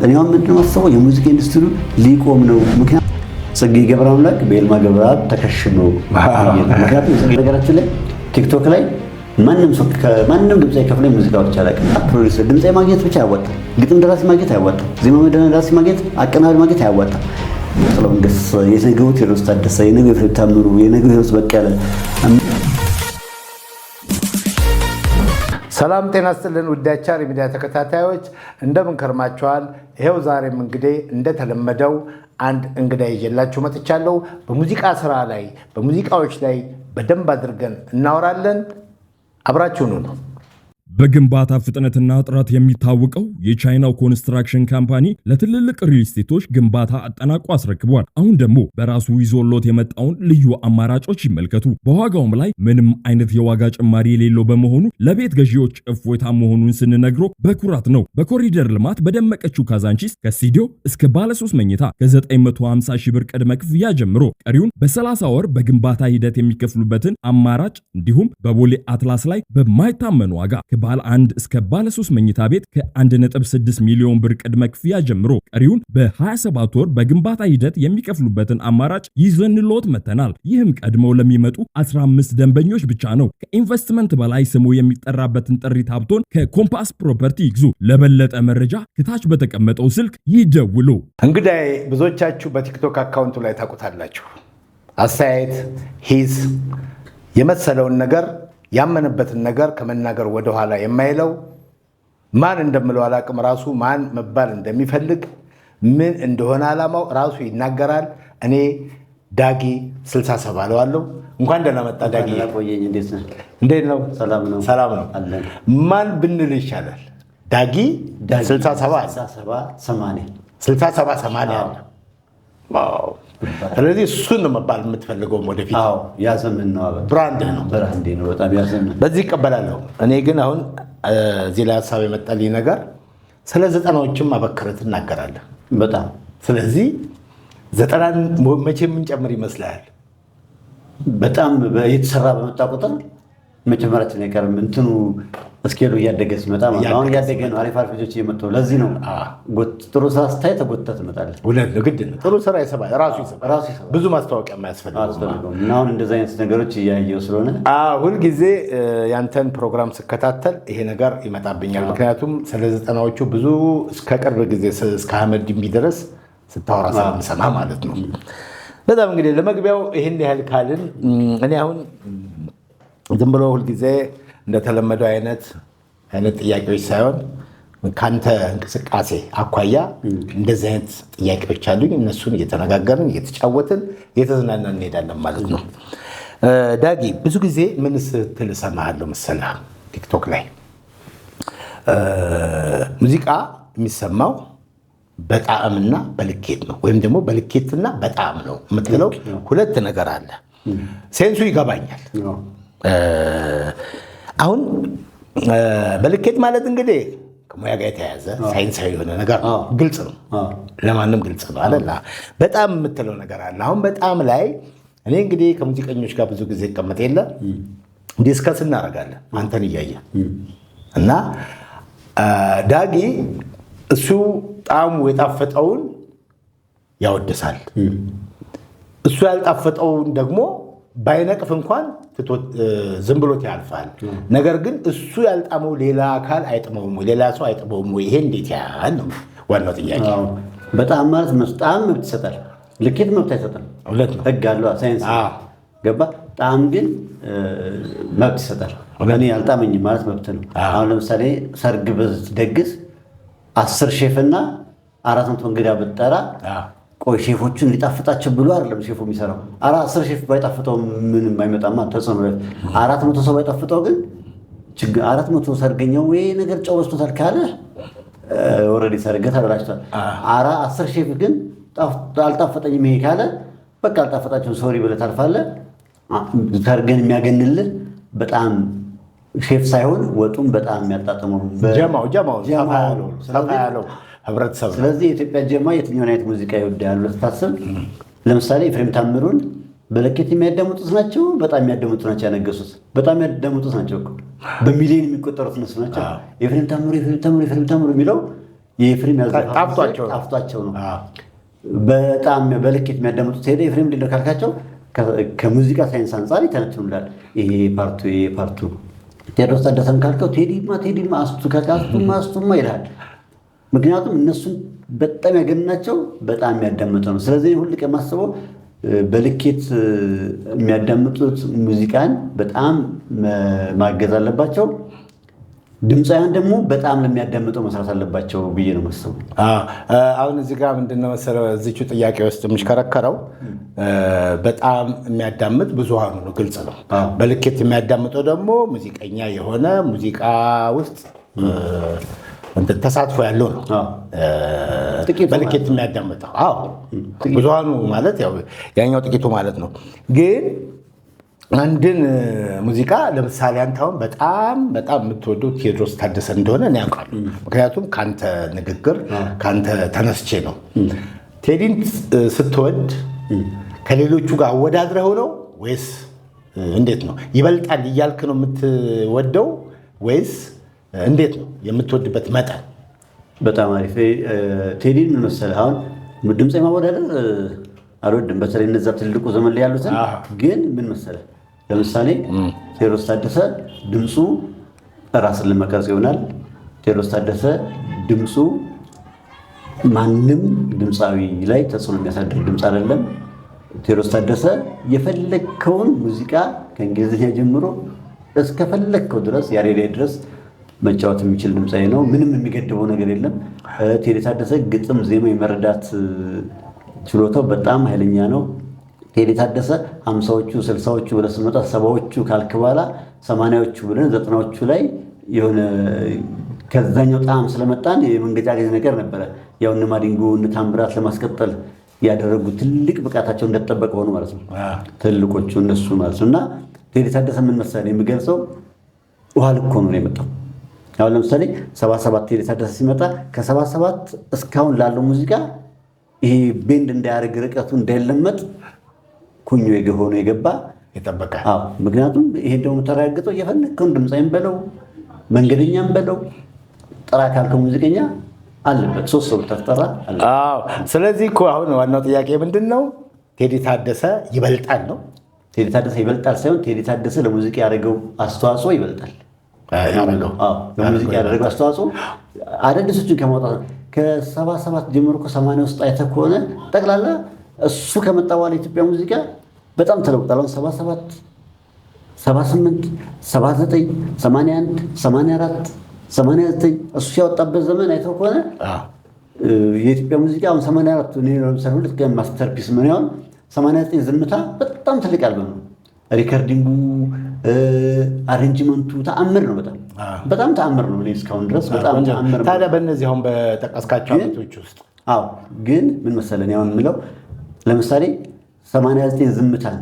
እኔው ምንድነው ማሰበው የሙዚቃ ኢንዱስትሪ ሊቆም ነው። ምክንያቱም ጽጌ ገብረአምላክ በኤልማ ገብረአብ ተከሽኖ ምክንያቱም ነገራችን ላይ ቲክቶክ ላይ ማንም ድምጽ አይከፍለኝ ሙዚቃዎች አላውቅም። ፕሮዲውሰር ድምጽ ማግኘት ብቻ ያዋጣል። ግጥም ደራሲ ማግኘት አያዋጣም። ዜማ ደራሲ ማግኘት፣ አቀናባሪ ማግኘት አያዋጣም። ጥላሁን ገሰሰ፣ የነገው ቴዎድሮስ ታደሰ፣ የነገው ፍሬም ታምሩ፣ የነገው ሂሩት በቀለ። ሰላም ጤና ይስጥልን ውድ የአቻሬ ሚዲያ ተከታታዮች እንደምን ከርማችኋል? ይሄው ዛሬም እንግዲህ እንደተለመደው አንድ እንግዳ ይዤላችሁ መጥቻለሁ። በሙዚቃ ስራ ላይ በሙዚቃዎች ላይ በደንብ አድርገን እናወራለን። አብራችሁኑ ነው። በግንባታ ፍጥነትና ጥራት የሚታወቀው የቻይናው ኮንስትራክሽን ካምፓኒ ለትልልቅ ሪል ስቴቶች ግንባታ አጠናቆ አስረክቧል። አሁን ደግሞ በራሱ ይዞሎት የመጣውን ልዩ አማራጮች ይመልከቱ። በዋጋውም ላይ ምንም አይነት የዋጋ ጭማሪ የሌለው በመሆኑ ለቤት ገዢዎች እፎይታ መሆኑን ስንነግሮ በኩራት ነው። በኮሪደር ልማት በደመቀችው ካዛንቺስ ከስቱዲዮ እስከ ባለ 3 መኝታ ከ950 ሺህ ብር ቅድመ ክፍያ ጀምሮ ቀሪውን በ30 ወር በግንባታ ሂደት የሚከፍሉበትን አማራጭ እንዲሁም በቦሌ አትላስ ላይ በማይታመን ዋጋ ባለ 1 እስከ ባለ 3 መኝታ ቤት ከ1.6 ሚሊዮን ብር ቅድመ ክፍያ ጀምሮ ቀሪውን በ27 ወር በግንባታ ሂደት የሚከፍሉበትን አማራጭ ይዘንሎት መተናል። ይህም ቀድመው ለሚመጡ 15 ደንበኞች ብቻ ነው። ከኢንቨስትመንት በላይ ስሙ የሚጠራበትን ጥሪት ሀብቶን ከኮምፓስ ፕሮፐርቲ ይግዙ። ለበለጠ መረጃ ከታች በተቀመጠው ስልክ ይደውሉ። እንግዲህ ብዙዎቻችሁ በቲክቶክ አካውንቱ ላይ ታውቁታላችሁ። አስተያየት ሂስ የመሰለውን ነገር ያመነበትን ነገር ከመናገር ወደኋላ የማይለው ማን እንደምለው አላቅም። ራሱ ማን መባል እንደሚፈልግ ምን እንደሆነ ዓላማው ራሱ ይናገራል። እኔ ዳጊ 67 አለዋለሁ። እንኳን ደህና መጣ ዳጊ። እንዴት ነው? ሰላም ነው። ማን ብንል ይሻላል? ዳጊ 67 አለ። ስለዚህ እሱን ነው መባል የምትፈልገው ወደፊት? አዎ ያዘምን ነው። ብራንድ ነው በጣም ያዘምን። በዚህ ይቀበላለሁ። እኔ ግን አሁን እዚህ ላይ ሀሳብ የመጣልኝ ነገር ስለ 90ዎችም አበክረህ ትናገራለህ በጣም። ስለዚህ 90ን መቼ የምንጨምር ይመስልሃል? በጣም የተሰራ በመጣ ቁጥር መጨመራችን አይቀርም። እንትኑ እስኬሉ እያደገ ሲመጣ አሁን እያደገ ነው። አሪፍ ልጆች እየመጡ ነው። ለዚህ ነው ጥሩ ስራ ስታይ ተጎትተህ ትመጣለህ። ግድ ነው። ጥሩ ስራ ይሰባል፣ ራሱ ይሰባል። ብዙ ማስታወቂያ የማያስፈልገው እና አሁን እንደዚህ አይነት ነገሮች እያየሁ ስለሆነ ሁልጊዜ ያንተን ፕሮግራም ስከታተል ይሄ ነገር ይመጣብኛል። ምክንያቱም ስለ 90ዎቹ ብዙ እስከ ቅርብ ጊዜ እስከ አህመድ ድንቢ ድረስ ስታወራ ስለምሰማ ማለት ነው። በጣም እንግዲህ ለመግቢያው ይህን ያህል ካልን እኔ አሁን ዝም ብሎ ሁልጊዜ እንደተለመደው አይነት ጥያቄዎች ሳይሆን ከአንተ እንቅስቃሴ አኳያ እንደዚህ አይነት ጥያቄዎች አሉኝ። እነሱን እየተነጋገርን እየተጫወትን እየተዝናናን እንሄዳለን ማለት ነው። ዳጊ ብዙ ጊዜ ምን ስትል እሰማሃለሁ መሰለህ? ቲክቶክ ላይ ሙዚቃ የሚሰማው በጣዕምና በልኬት ነው፣ ወይም ደግሞ በልኬትና በጣዕም ነው የምትለው ሁለት ነገር አለ። ሴንሱ ይገባኛል። አሁን በልኬት ማለት እንግዲህ ከሙያ ጋር የተያያዘ ሳይንሳዊ የሆነ ነገር ነው። ግልጽ ነው፣ ለማንም ግልጽ ነው አይደል? በጣም የምትለው ነገር አለ። አሁን በጣም ላይ እኔ እንግዲህ ከሙዚቀኞች ጋር ብዙ ጊዜ እቀመጥ የለ ዲስከስ እናደርጋለን አንተን እያየ እና ዳጊ እሱ ጣዕሙ የጣፈጠውን ያወድሳል፣ እሱ ያልጣፈጠውን ደግሞ ባይነቅፍ እንኳን ዝም ብሎት ያልፋል። ነገር ግን እሱ ያልጣመው ሌላ አካል አይጥመውም ወይ? ሌላ ሰው አይጥመውም ወይ? ይሄ እንዴት ያህል ነው ዋናው ጥያቄ። በጣም ማለት መስጣም መብት ይሰጣል፣ ልኬት መብት አይሰጥም። ሁለት ነው፣ ህግ አለው ሳይንስ ገባ። ጣም ግን መብት ይሰጣል። እኔ ያልጣመኝ ማለት መብት ነው። አሁን ለምሳሌ ሰርግ በደግስ 10 ሼፍና 400 እንግዳ ብትጠራ ቆይ ሼፎቹን ሊጣፍጣቸው ብሎ አይደለም ሼፉ የሚሰራው። 10 ሼፍ ባይጣፍጠው ምንም አይመጣማ ተጽዕኖ። 400 ሰው ባይጣፍጠው ግን 400 ሰርገኛው ወይ ነገር ጨው በዝቶታል ካለ ኦልሬዲ ሰርገህ ተበላሽቷል። 10 ሼፍ ግን አልጣፈጠኝም ይሄ ካለ በቃ አልጣፈጣቸውም ሶሪ ብለህ ታልፋለህ። ሰርገን የሚያገንልህ በጣም ሼፍ ሳይሆን ወጡም በጣም የሚያጣጥመው ጀማው ሰፋ ያለው ህብረተሰብ። ስለዚህ የኢትዮጵያ ጀማ የትኛውን አይነት ሙዚቃ ይወዳሉ ስታስብ፣ ለምሳሌ ኤፍሬም ታምሩን በልኬት የሚያዳምጡት ናቸው፣ በጣም የሚያዳምጡት ናቸው። ያነገሱት በጣም የሚያዳምጡት ናቸው እኮ በሚሊዮን የሚቆጠሩት እነሱ ናቸው። ኤፍሬም ታምሩ የሚለው የኤፍሬም ጣፍቷቸው ነው በጣም በልኬት የሚያዳምጡት። ሄደ ኤፍሬም ምንድን ነው ካልካቸው ከሙዚቃ ሳይንስ አንጻር ይተነትኑላል። ይሄ ፓርቱ ቴዎድሮስ ታደሰን ካልከው ቴዲማ አስቱማ ይልሃል። ምክንያቱም እነሱን በጣም ያገናቸው በጣም የሚያዳምጠው ነው። ስለዚህ ሁል ቀን የማስበው በልኬት የሚያዳምጡት ሙዚቃን በጣም ማገዝ አለባቸው። ድምፃውያን ደግሞ በጣም ለሚያዳምጠው መስራት አለባቸው ብዬ ነው መሰቡ። አሁን እዚህ ጋር ምንድነው መሰለው እዚቹ ጥያቄ ውስጥ የሚሽከረከረው በጣም የሚያዳምጥ ብዙሃኑ ነው፣ ግልጽ ነው። በልኬት የሚያዳምጠው ደግሞ ሙዚቀኛ የሆነ ሙዚቃ ውስጥ ተሳትፎ ያለው ነው በልኬት የሚያዳምጠው። ብዙሃኑ ማለት ያኛው ጥቂቱ ማለት ነው። ግን አንድን ሙዚቃ ለምሳሌ አንተ አሁን በጣም የምትወደው ቴዎድሮስ ታደሰ እንደሆነ እኔ ያውቃለሁ። ምክንያቱም ከአንተ ንግግር ከአንተ ተነስቼ ነው። ቴዲን ስትወድ ከሌሎቹ ጋር አወዳድረው ነው ወይስ እንዴት ነው? ይበልጣል እያልክ ነው የምትወደው ወይስ እንዴት ነው የምትወድበት መጠን? በጣም አሪፍ። ቴዲን ምን መሰለህ አሁን ድምፅ የማወዳደር አልወድም፣ በተለይ እነዛ ትልቁ ዘመን ላይ ያሉትን። ግን ምን መሰለህ ለምሳሌ ቴዎድሮስ ታደሰ ድምፁ ራስን ለመቅረጽ ይሆናል። ቴዎድሮስ ታደሰ ድምፁ ማንም ድምፃዊ ላይ ተጽዕኖ የሚያሳድር ድምፅ አይደለም። ቴዎድሮስ ታደሰ የፈለግከውን ሙዚቃ ከእንግሊዝኛ ጀምሮ እስከፈለግከው ድረስ ያሬዳዊ ድረስ መጫወት የሚችል ድምፃዊ ነው። ምንም የሚገድበው ነገር የለም። ቴዲ ታደሰ ግጥም፣ ዜማ የመረዳት ችሎታው በጣም ኃይለኛ ነው። ቴዲ ታደሰ 50ዎቹ 60ዎቹ ብለህ ስትመጣ 70ዎቹ ካልክ በኋላ 80ዎቹ ብለን 90ዎቹ ላይ የሆነ ከዛኛው ጣዕም ስለመጣን የመንገጫገጭ ነገር ነበረ። ያው እነ ማዲንጎ እነ ታምራት ለማስቀጠል ያደረጉ ትልቅ ብቃታቸው እንደተጠበቀ ሆኖ ማለት ነው፣ ትልቆቹ እነሱ ማለት ነው። እና ቴዲ ታደሰ ምን መሰለህ የሚገልጸው ውሃ ልክ ሆኖ ነው የመጣው። አሁን ለምሳሌ 77 ቴዲ ታደሰ ሲመጣ ከ77 እስካሁን ላለው ሙዚቃ ይሄ ቤንድ እንዳያደርግ ርቀቱ እንዳይለመጥ ኩኞ ሆኖ የገባ የጠበቀ። ምክንያቱም ይሄ ደግሞ ተረጋግጠው እየፈለግከውን ድምፃዊም በለው መንገደኛም በለው ጥራ ካልከው ሙዚቀኛ አለበት፣ 3 ሰው ተጠራ አለበት። ስለዚህ እኮ አሁን ዋናው ጥያቄ ምንድን ነው? ቴዲ ታደሰ ይበልጣል ነው? ቴዲ ታደሰ ይበልጣል ሳይሆን ቴዲ ታደሰ ለሙዚቃ ያደረገው አስተዋጽኦ ይበልጣል። ለሙዚቃ ያደረገው አስተዋጽኦ አዳዲሶችን ከማውጣት ከ77 ጀምሮ ከ80 ውስጥ አይተህ ከሆነ ጠቅላላ እሱ ከመጣ በኋላ የኢትዮጵያ ሙዚቃ በጣም ተለውጧል። 77፣ 78፣ 79፣ 81፣ 84፣ 89 እሱ ያወጣበት ዘመን አይተህ ከሆነ የኢትዮጵያ ሙዚቃ አሁን 84 ለምሳሌ ሁለት ቀን ማስተርፒስ ምን ያውን 89 ዝምታ በጣም ትልቅ አልበም ነው። ሪከርዲንጉ አሬንጅመንቱ ተአምር ነው። በጣም ተአምር ነው። እኔ እስካሁን ድረስ በጣም ተአምር ነው። ታዲያ በእነዚህ አሁን በጠቀስካቸው ዓመቶች ውስጥ ግን ምን መሰለህ አሁን የምለው ለምሳሌ 89 ዝምታን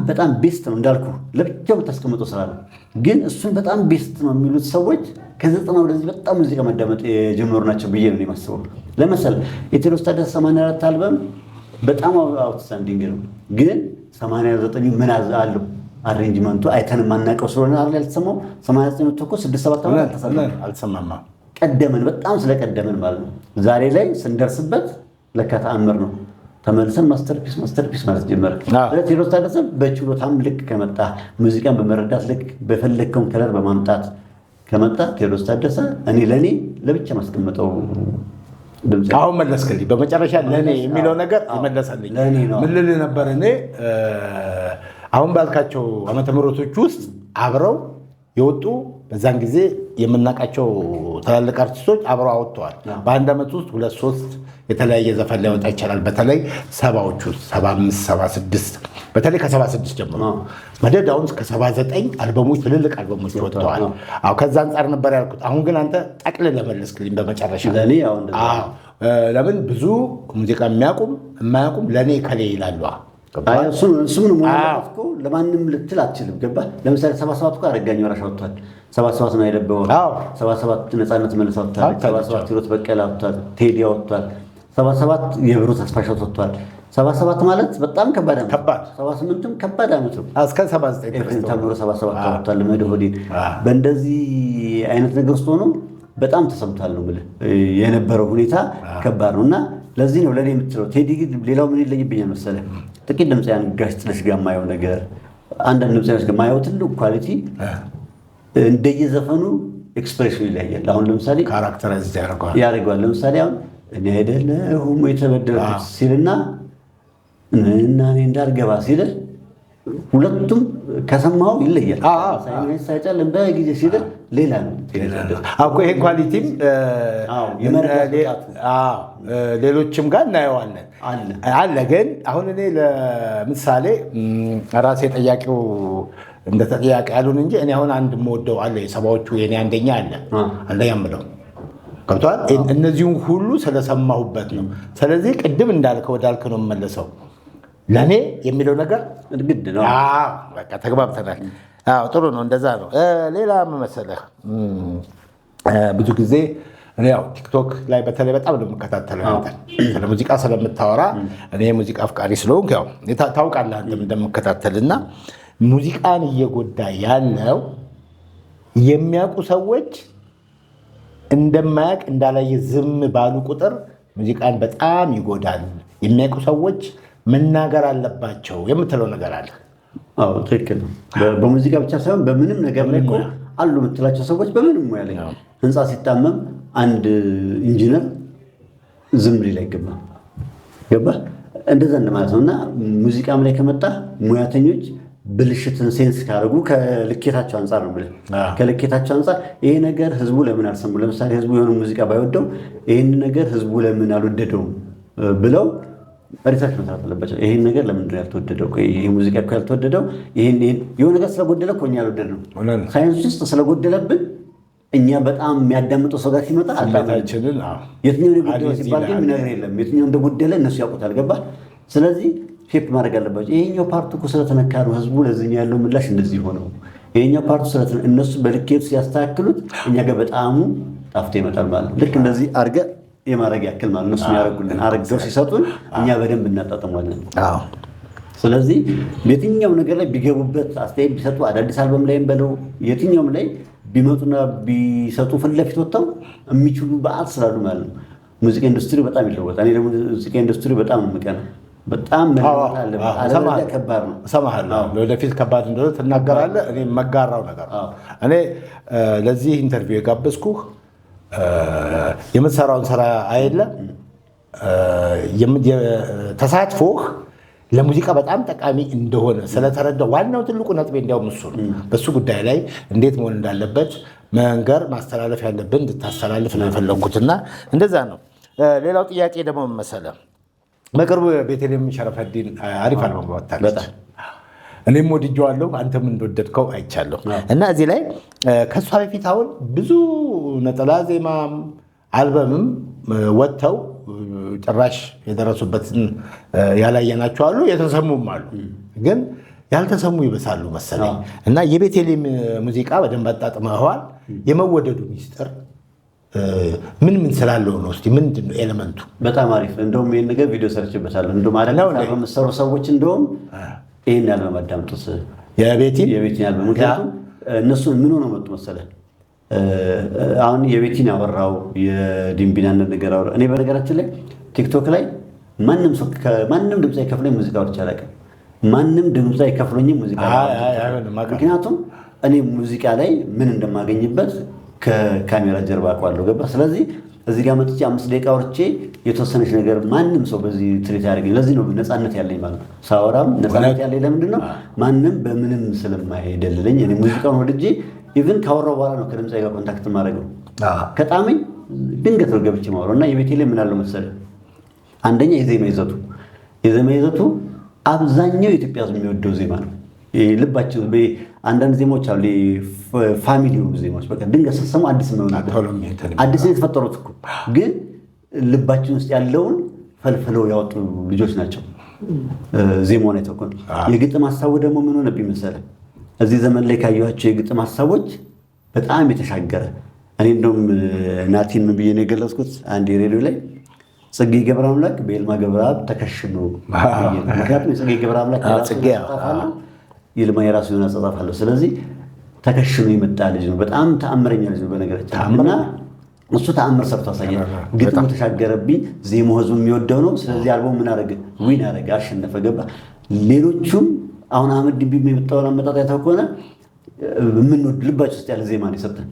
በጣም ቤስት ነው እንዳልኩ ለብቻው ብታስቀምጠው ስራ ነው። ግን እሱን በጣም ቤስት ነው የሚሉት ሰዎች ከ90 ወደዚህ በጣም ሙዚቃ መዳመጥ የጀመሩ ናቸው ብዬ ነው የማስበው። ለምሳሌ የቴዎድሮስ ታደሰ 84 አልበም በጣም አውትስታንዲንግ ነው። ግን 89 ምን አለው አሬንጅመንቱ አይተን ማናቀው ስለሆነ አይደል ያልተሰማው። 89 እኮ 6-7 ዓመት አልተሰማማ ቀደመን፣ በጣም ስለቀደመን ማለት ነው። ዛሬ ላይ ስንደርስበት ለካ ተአምር ነው። ተመልሰን ማስተርፒስ ማለት ጀመረ። ቴዎድሮስ ታደሰ በችሎታም ልክ ከመጣ ሙዚቃን በመረዳት ልክ በፈለግከውን ከለር በማምጣት ከመጣ ቴዎድሮስ ታደሰ ለእኔ ለብቻ ማስቀመጠው ድምፅ። አሁን መለስክልኝ። በመጨረሻ ለእኔ የሚለው ነገር ይመለሰልኝ። ምን ልል ነበር እኔ አሁን ባልካቸው ዓመተ ምሕረቶች ውስጥ አብረው የወጡ በዛን ጊዜ የምናውቃቸው ትላልቅ አርቲስቶች አብረው አወጥተዋል። በአንድ ዓመት ውስጥ 2-3 የተለያየ ዘፈን ሊያወጣ ይቻላል። በተለይ 70ዎቹ 75፣ 76 በተለይ ከ76 ጀምሮ መደድ አሁን እስከ 79 አልበሞች ትልልቅ አልበሞች ወጥተዋል። ከዛ አንጻር ነበር ያልኩት። አሁን ግን አንተ ጠቅልለህ ለመለስክልኝ በመጨረሻ። ለምን ብዙ ሙዚቃ የሚያውቁም የማያውቁም ለእኔ ከሌ ይላሉ። እሱም ለማንም ልትል አትችልም። ገባህ? ለምሳሌ 77 እኮ አረጋኝ ወራሽ ወጥቷል። 77 ነው የደበው። 77 ነፃነት መልስ ወጥቷል። 77 ሂሩት በቀለ ወጥቷል። ቴዲ ወጥቷል። 77 የብሩ ተስፋሽ ወጥቷል። 77 ማለት በጣም ከባድ ነው። 78ም ከባድ ዓመት ነው። እስከ 79 ተምሮ 77 ወጥቷል። መድሆዲ በእንደዚህ አይነት ነገር ውስጥ ሆኖ በጣም ተሰምቷል ነው የምልህ። የነበረው ሁኔታ ከባድ ነው እና ለዚህ ነው ለእኔ የምትለው ቴዲ ሌላው ምን ይለይብኛል መሰለህ? ጥቂት ድምፃውያን ጋሽ ጥለሽ ጋር የማየው ነገር አንዳንድ ድምፃውያን ጋር የማየው ትልቅ ኳሊቲ እንደየዘፈኑ ኤክስፕሬሽኑ ይለያያል። አሁን ለምሳሌ ካራክተራይዝ ያደርገዋል። ለምሳሌ አሁን እኔ አይደለሁም የተበደልኩት ሲልና እና እኔ እንዳልገባ ሲልህ ሁለቱም ከሰማው ይለያል። ሳይጨልም በጊዜ ሲልህ ሌላ ነው እኮ ይሄ ኳሊቲም ሌሎችም ጋር እናየዋለን አለ። ግን አሁን እኔ ለምሳሌ ራሴ ጠያቂው እንደ ተጠያቂ ያሉን እንጂ እኔ አሁን አንድ የምወደው አለ የሰባዎቹ የኔ አንደኛ አለ የምለው ገብቶሃል። እነዚሁም ሁሉ ስለሰማሁበት ነው። ስለዚህ ቅድም እንዳልከው ወዳልክ ነው የምመለሰው። ለእኔ የሚለው ነገር ግድ ነው። በቃ ተግባብተናል። ጥሩ ነው። እንደዛ ነው። ሌላ መሰለህ ብዙ ብዙ ጊዜ ያው ቲክቶክ ላይ በተለይ በጣም ነው የምከታተለው። ስለ ሙዚቃ ስለምታወራ እኔ ሙዚቃ አፍቃሪ ስለሆንኩ ያው ታውቃለህ አንተም እንደምከታተልና ሙዚቃን እየጎዳ ያለው የሚያውቁ ሰዎች እንደማያውቅ እንዳላየ ዝም ባሉ ቁጥር ሙዚቃን በጣም ይጎዳል። የሚያውቁ ሰዎች መናገር አለባቸው የምትለው ነገር አለ። አዎ ትክክል ነው። በሙዚቃ ብቻ ሳይሆን በምንም ነገር ላይ እኮ አሉ የምትላቸው ሰዎች በምንም ሙያ ላይ ህንፃ ሲታመም አንድ ኢንጂነር ዝም ሊል አይገባም። ገባህ? እንደዛ እንደማለት ነው። እና ሙዚቃም ላይ ከመጣ ሙያተኞች ብልሽትን ሴንስ ካደረጉ ከልኬታቸው አንጻር ነው ብለህ ከልኬታቸው አንጻር ይሄ ነገር ህዝቡ ለምን አልሰሙ፣ ለምሳሌ ህዝቡ የሆነ ሙዚቃ ባይወደው ይህን ነገር ህዝቡ ለምን አልወደደውም ብለው ሪሰርች መስራት አለባቸው። ይሄን ነገር ለምንድን ነው ያልተወደደው? ይሄ ሙዚቃ እኮ ያልተወደደው የሆነ ነገር ስለጎደለ እኮ እኛ አልወደድነው። ሳይንስ ውስጥ ስለጎደለብን እኛ በጣም የሚያዳምጠው ሰው ጋር ሲመጣ የትኛው እንደጎደለ ሲባል ግን የሚነግር የለም። የትኛው እንደጎደለ እነሱ ያውቁታል። ገባህ? ስለዚህ ሼፕ ማድረግ አለባቸው። ይሄኛው ፓርት እኮ ስለተነካ ነው ህዝቡ ለዚህኛው ያለው ምላሽ እንደዚህ ሆነው፣ ይሄኛው ፓርቱ እነሱ በልኬቱ ሲያስተካክሉት እኛ ጋር በጣም ጣፍቶ ይመጣል ማለት ነው። ልክ እንደዚህ አድርገህ የማድረግ ያክል ማለት እነሱ ያደርጉልን አድርገው ሲሰጡን እኛ በደንብ እናጣጥሟለን። ስለዚህ የትኛው ነገር ላይ ቢገቡበት አስተያየት ቢሰጡ አዳዲስ አልበም ላይም በለው የትኛውም ላይ ቢመጡና ቢሰጡ ፊት ለፊት ወጥተው የሚችሉ በዓል ስላሉ ማለት ነው ሙዚቃ ኢንዱስትሪ በጣም ይለወጣል። እኔ ደግሞ ሙዚቃ ኢንዱስትሪ በጣም ነው የምቀነው። በጣም ከባድ ነው። እሰማሃለሁ። ለወደፊት ከባድ እንደሆነ ትናገራለህ። እኔ መጋራው ነገር እኔ ለዚህ ኢንተርቪው የጋበዝኩህ የምትሰራውን ስራ አይደለ ተሳትፎህ ለሙዚቃ በጣም ጠቃሚ እንደሆነ ስለተረዳው ዋናው ትልቁ ነጥቤ እንዲያውም እሱ ነው። በሱ ጉዳይ ላይ እንዴት መሆን እንዳለበት መንገር ማስተላለፍ ያለብን እንድታስተላልፍ ነው የፈለግኩትና እንደዛ ነው። ሌላው ጥያቄ ደግሞ መሰለህ በቅርቡ ቤተልሔም ሸረፈዲን አሪፍ አልበም ወጣለች። እኔም ወድጄዋለሁ፣ አንተም እንደወደድከው አይቻለሁ። እና እዚህ ላይ ከሷ በፊት አሁን ብዙ ነጠላ ዜማም አልበምም ወጥተው ጭራሽ የደረሱበትን ያላየናቸው አሉ፣ የተሰሙም አሉ። ግን ያልተሰሙ ይበሳሉ መሰለኝ። እና የቤተልሔም ሙዚቃ በደንብ አጣጥመዋል። የመወደዱ ሚስጥር ምን ስላለው ነው? እስኪ ምንድን ነው ኤሌመንቱ? በጣም አሪፍ። እንደውም ይህን ነገር ቪዲዮ ሰርችበታለሁ። እንደውም አደጋ የምትሰሩ ሰዎች እንደውም ይህን ያልበም አዳምጡት፣ የቤቲን ያልበም። ምክንያቱም እነሱ ምን ሆነው መጡ መሰለህ? አሁን የቤቲን ያወራው የዲምቢናን ነገር አወራ። እኔ በነገራችን ላይ ቲክቶክ ላይ ማንም ድምፅ አይከፍለኝ ሙዚቃ ወርቻ አላውቅም። ማንም ድምፅ አይከፍለኝ ሙዚቃ፣ ምክንያቱም እኔ ሙዚቃ ላይ ምን እንደማገኝበት ከካሜራ ጀርባ አውቀዋለሁ። ገባ? ስለዚህ እዚህ ጋር መጥቼ 5 ደቂቃ ወርቼ የተወሰነች ነገር ማንም ሰው በዚህ ትሪት ያደርገኝ። ለዚህ ነው ነፃነት ያለኝ ማለት ነው። ሳወራም ነፃነት ያለኝ ለምንድን ነው? ማንም በምንም ስለማይደልለኝ እኔ ሙዚቃውን ወድጄ ኢቭን ካወራው በኋላ ነው ከድምፃዊ ጋር ኮንታክት ማድረገው። ከጣመኝ ድንገት ነው ገብቼ ማወራው። እና የቤተልሔም ምን አለው መሰለህ? አንደኛ የዜማ ይዘቱ አብዛኛው የኢትዮጵያ ሕዝብ የሚወደው ዜማ ነው። ልባቸው አንዳንድ ዜማዎች አሉ ፋሚሊ ዜማዎች፣ በቃ ድንገት ስትሰሙ አዲስ ነው አዲስ ነው የተፈጠሩት እኮ ግን ልባችን ውስጥ ያለውን ፈልፍለው ያወጡ ልጆች ናቸው። ዜማውን አይተውኩን። የግጥም ሀሳቡ ደግሞ ምን ሆነብኝ መሰለህ? እዚህ ዘመን ላይ ካየኋቸው የግጥም ሀሳቦች በጣም የተሻገረ። እኔ እንደውም ናቲን ምን ብዬ ነው የገለጽኩት አንድ ሬዲዮ ላይ ጽጌ ገብረ አምላክ በይልማ ገብረአብ ተከሽኖ። ምክንያቱም የጽጌ ገብረ አምላክ ይልማ የራሱ የሆነ አጻጻፍ አለው። ስለዚህ ተከሽኖ የመጣ ልጅ ነው። በጣም ተአምረኛ ልጅ ነው በነገራችን። እና እሱ ተአምር ሰርቶ አሳየን። ግጥሙ ተሻገረብኝ፣ ዜማው ህዝቡ የሚወደው ነው። ስለዚህ አልበሙ ምን አደረገ? ዊን አደረገ፣ አሸነፈ። ገባ። ሌሎቹም አሁን አህመድ ዲቢ የመጣውን አመጣጥ አይተው ከሆነ የምንወድ ልባችን ውስጥ ያለ ዜማ ነው የሰጠን።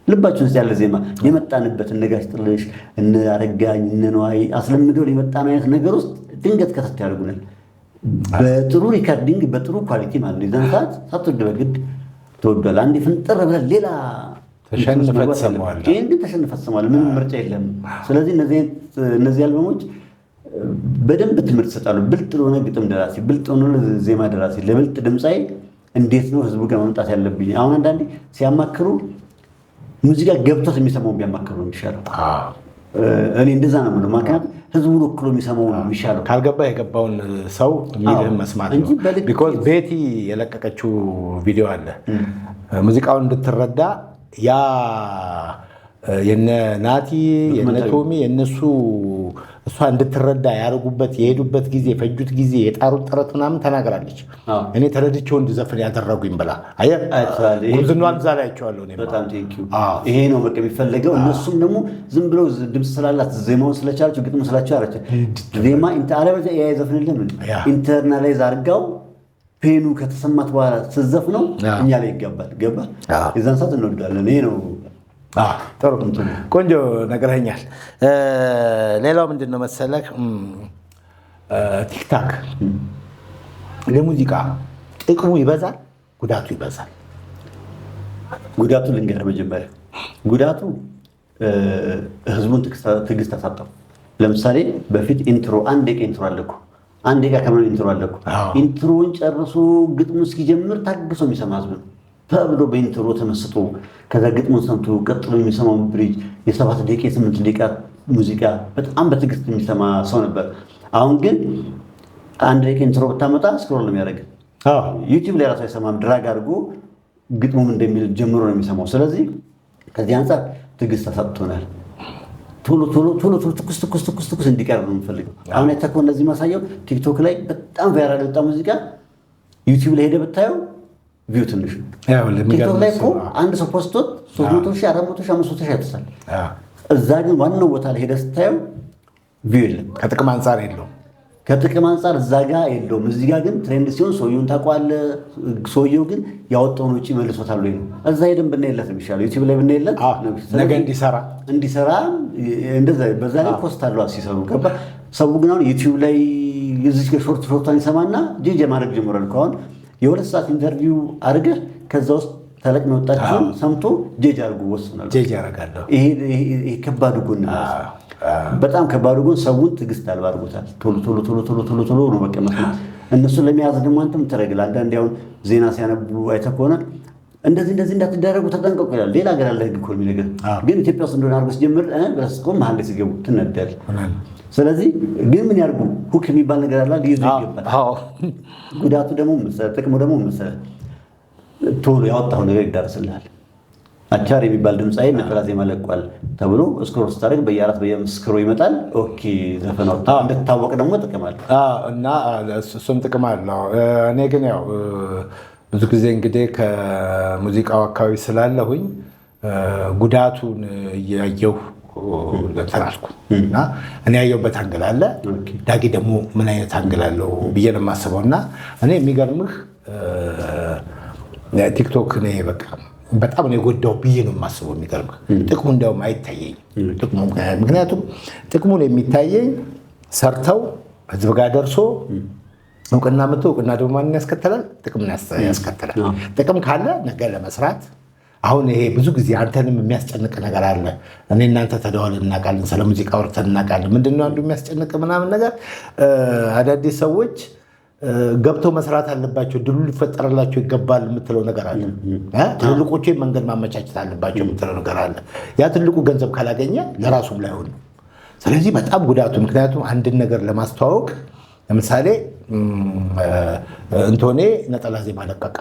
ልባችን ውስጥ ያለ ዜማ የመጣንበት እነ ጋሽ ጥልሽ እነ አረጋኝ እነ ነዋይ አስለምደው የመጣን አይነት ነገር ውስጥ ድንገት ከተት ያደርጉናል። በጥሩ ሪካርዲንግ በጥሩ ኳሊቲ ማለት ነው። የዛን ሰዓት ሳትወድ በግድ ተወዷል። አንዴ ፍንጥር ብለህ ሌላ ተሸንፈት ትሰማዋለህ። ይህን ግን ተሸንፈት ትሰማዋለህ። ምንም ምርጫ የለም። ስለዚህ እነዚህ አልበሞች በደንብ ትምህርት ይሰጣሉ። ብልጥ ለሆነ ግጥም ደራሲ፣ ብልጥ ለሆነ ዜማ ደራሲ፣ ለብልጥ ድምፃዊ እንዴት ነው ህዝቡ ጋር መምጣት ያለብኝ። አሁን አንዳንዴ ሲያማክሩ ሙዚቃ ገብቶት የሚሰማውን ቢያማክሩ ነው የሚሻለው። እኔ እንደዛ ነው የምለው። ምክንያቱም ህዝቡን ወክሎ የሚሰማው ነው የሚሻለው። ካልገባ የገባውን ሰው የሚልህን መስማት ነው። ቢኮዝ ቤቲ የለቀቀችው ቪዲዮ አለ ሙዚቃውን እንድትረዳ ያ የነ ናቲ የነ ቶሚ የነሱ እሷ እንድትረዳ ያደርጉበት የሄዱበት ጊዜ የፈጁት ጊዜ የጣሩት ጥረት ምናምን ተናግራለች። እኔ ተረድቼው እንድዘፍን ያደረጉኝ ብላ አየህ፣ ጉብዝናዋን እዛ ላይ አይቼዋለሁ። በጣም ቴንኪው። ይሄ ነው በቃ የሚፈለገው። እነሱም ደግሞ ዝም ብለው ድምፅ ስላላት ዜማውን ስለቻለችው ግጥሙ ስላቸው አረች ዜማ አለበለዚያ ያዘፍንልን ኢንተርናላይዝ አድርጋው ፔኑ ከተሰማት በኋላ ስዘፍነው እኛ ላይ ይገባል። ገባ። የዛን ሰዓት እንወዳለን። ይሄ ነው። ጥሩ ቆንጆ ነግረኸኛል። ሌላው ምንድን ነው መሰለህ፣ ቲክታክ ለሙዚቃ ጥቅሙ ይበዛል፣ ጉዳቱ ይበዛል። ጉዳቱ ልንገርህ። መጀመሪያ ጉዳቱ ህዝቡን ትዕግስት አሳጣው። ለምሳሌ በፊት ኢንትሮ አንድ ደቂቃ ኢንትሮ አለኩ፣ አንድ ደቂቃ ከምናምን ኢንትሮ አለኩ። ኢንትሮውን ጨርሶ ግጥሙ እስኪጀምር ታግሶ የሚሰማ ህዝብ ነው ተብሎ በኢንትሮ ተመስጦ ከዛ ግጥሙን ሰምቶ ቀጥሎ የሚሰማውን ብሪጅ የ7 ደቂቃ የ8 ደቂቃ ሙዚቃ በጣም በትዕግስት የሚሰማ ሰው ነበር። አሁን ግን አንድ ደቂቃ ኢንትሮ ብታመጣ ስክሮል ነው የሚያደርግ። ዩቲዩብ ላይ ራሱ አይሰማም። ድራግ አድርጎ ግጥሙም እንደሚል ጀምሮ ነው የሚሰማው። ስለዚህ ከዚህ አንጻር ትዕግስት ተሰጥቶናል። ቶሎ ትኩስ እንዲቀርብ ነው የምፈልገው። አሁን አይተህ ከሆነ እነዚህ ማሳየው ቲክቶክ ላይ በጣም ቫይራል የወጣ ሙዚቃ ዩቲዩብ ላይ ሄደህ ብታየው ቪው ትንሽ ነው። ቲክቶክ ላይ እኮ አንድ ሰው ፖስቶት 300,000 400,000 500,000 ያተሳል። እዛ ግን ዋናው ቦታ ላይ ሄደህ ስታየው ቪው የለም። ከጥቅም አንጻር የለውም። ከጥቅም አንጻር እዛ ጋር የለውም። እዚህ ጋር ግን ትሬንድ ሲሆን ሰውየውን ታውቀዋለህ። ሰውየው ግን ያወጣውን ውጭ መልሶታል ወይ ነው። እዛ ሄደን ብናየለት ነው የሚሻለው። ዩቲዩብ ላይ ብናየለት ነገ እንዲሰራ እንደዛ በዛ ላይ ፖስት አለው ሲሰሩ ገባ። ሰው ግን አሁን ዩቲዩብ ላይ እዚህ ጋር ሾርቷን ይሰማና ጄጄ ማድረግ ጀምሯል። ከአሁን የ2 ሰዓት ኢንተርቪው አድርገህ ከዛ ውስጥ ተለቅ መወጣችሁን ሰምቶ ጄጅ አድርጎ ወስናል። ጄጅ ያደርጋለሁ። ይሄ ከባዱ ጎን በጣም ከባዱ ጎን ሰውን ትዕግስት አልባ አድርጎታል። ቶሎ ነው በቃ መስማት። እነሱን ለመያዝ ደግሞ አንተም ትረግል። አንዳንዴ አሁን ዜና ሲያነቡ አይተህ ከሆነ እንደዚህ እንዳትደረጉ ተጠንቀቁ ይላል። ሌላ ሀገር አለ ህግ እኮ የሚነግር ግን ኢትዮጵያ ውስጥ እንደሆነ አድርጎ ሲጀምር በስቆ መሀል ላይ ሲገቡ ትነዳል። ስለዚህ ግን ምን ያርጉ ሁክ የሚባል ነገር አለ ሊይዙ ይገባል። ጉዳቱ ደግሞ ጥቅሙ ደግሞ መሰለህ ቶሎ ያወጣው ነገር ይዳረስልሃል። አቻር የሚባል ድምፃዊ ነጠላ ዜማ ለቋል ተብሎ ስክሮል ስታደርግ በየ4 በየ5 ስክሮ ይመጣል። ኦኬ ዘፈን ወጣ እንድትታወቅ ደግሞ ጥቅም አለው እና እሱም ጥቅም አለው። እኔ ግን ያው ብዙ ጊዜ እንግዲህ ከሙዚቃው አካባቢ ስላለሁኝ ጉዳቱን እያየሁ ተናልኩ እና እኔ ያየሁበት አንግል አለ። ዳጊ ደግሞ ምን አይነት አንግል አለው ብዬ ነው የማስበው። እና እኔ የሚገርምህ ቲክቶክ እኔ በቃ በጣም ነው የጎዳው ብዬ ነው የማስበው። የሚገርምህ ጥቅሙ እንዲያውም አይታየኝም። ምክንያቱም ጥቅሙን የሚታየኝ ሰርተው ህዝብ ጋር ደርሶ እውቅና መጥቶ እውቅና ደግሞ ማንን ያስከተላል? ጥቅምን ያስከተላል። ጥቅም ካለ ነገ ለመስራት አሁን ይሄ ብዙ ጊዜ አንተንም የሚያስጨንቅ ነገር አለ። እኔ እናንተ ተደዋውለን እናውቃለን፣ ስለ ሙዚቃ አውርተን እናውቃለን። ምንድነው አንዱ የሚያስጨንቅ ምናምን ነገር አዳዲስ ሰዎች ገብተው መስራት አለባቸው፣ ድሉ ሊፈጠርላቸው ይገባል የምትለው ነገር አለ። ትልልቆቹ መንገድ ማመቻቸት አለባቸው የምትለው ነገር አለ። ያ ትልቁ ገንዘብ ካላገኘ ለራሱም ላይሆን ነው። ስለዚህ በጣም ጉዳቱ፣ ምክንያቱም አንድን ነገር ለማስተዋወቅ ለምሳሌ እንቶኔ ነጠላ ዜማ ለቀቀ።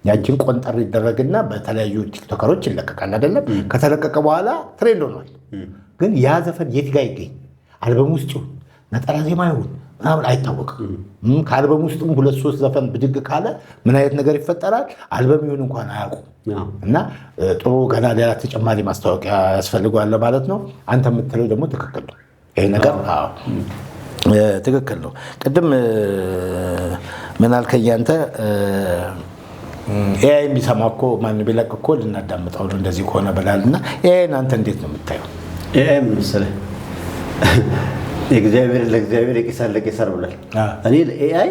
ያችን ቆንጠር ይደረግና በተለያዩ ቲክቶከሮች ይለቀቃል አይደለም። ከተለቀቀ በኋላ ትሬንድ ሆኗል። ግን ያ ዘፈን የት ጋር ይገኝ? አልበም ውስጥ ይሁን ነጠላ ዜማ ይሁን ምናምን አይታወቅም። ከአልበም ውስጥም 2-3 ዘፈን ብድግ ካለ ምን አይነት ነገር ይፈጠራል አልበም ይሁን እንኳን አያውቁም። እና ጥሩ ገና ሌላ ተጨማሪ ማስታወቂያ ያስፈልገዋል ማለት ነው። አንተ የምትለው ደግሞ ትክክል ነው። ይሄ ነገር ትክክል ነው። ቅድም ምን አልከኝ አንተ? ኤአይ የሚሰማ እኮ ማን ቢለቅ እኮ ልናዳምጠው ነው እንደዚህ ከሆነ ብላል። እና ኤአይን አንተ እንዴት ነው የምታየው? ኤአይ ምን መሰለህ እግዚአብሔር ለእግዚአብሔር የቄሳር ለቄሳር ብሏል። እኔ ለኤአይ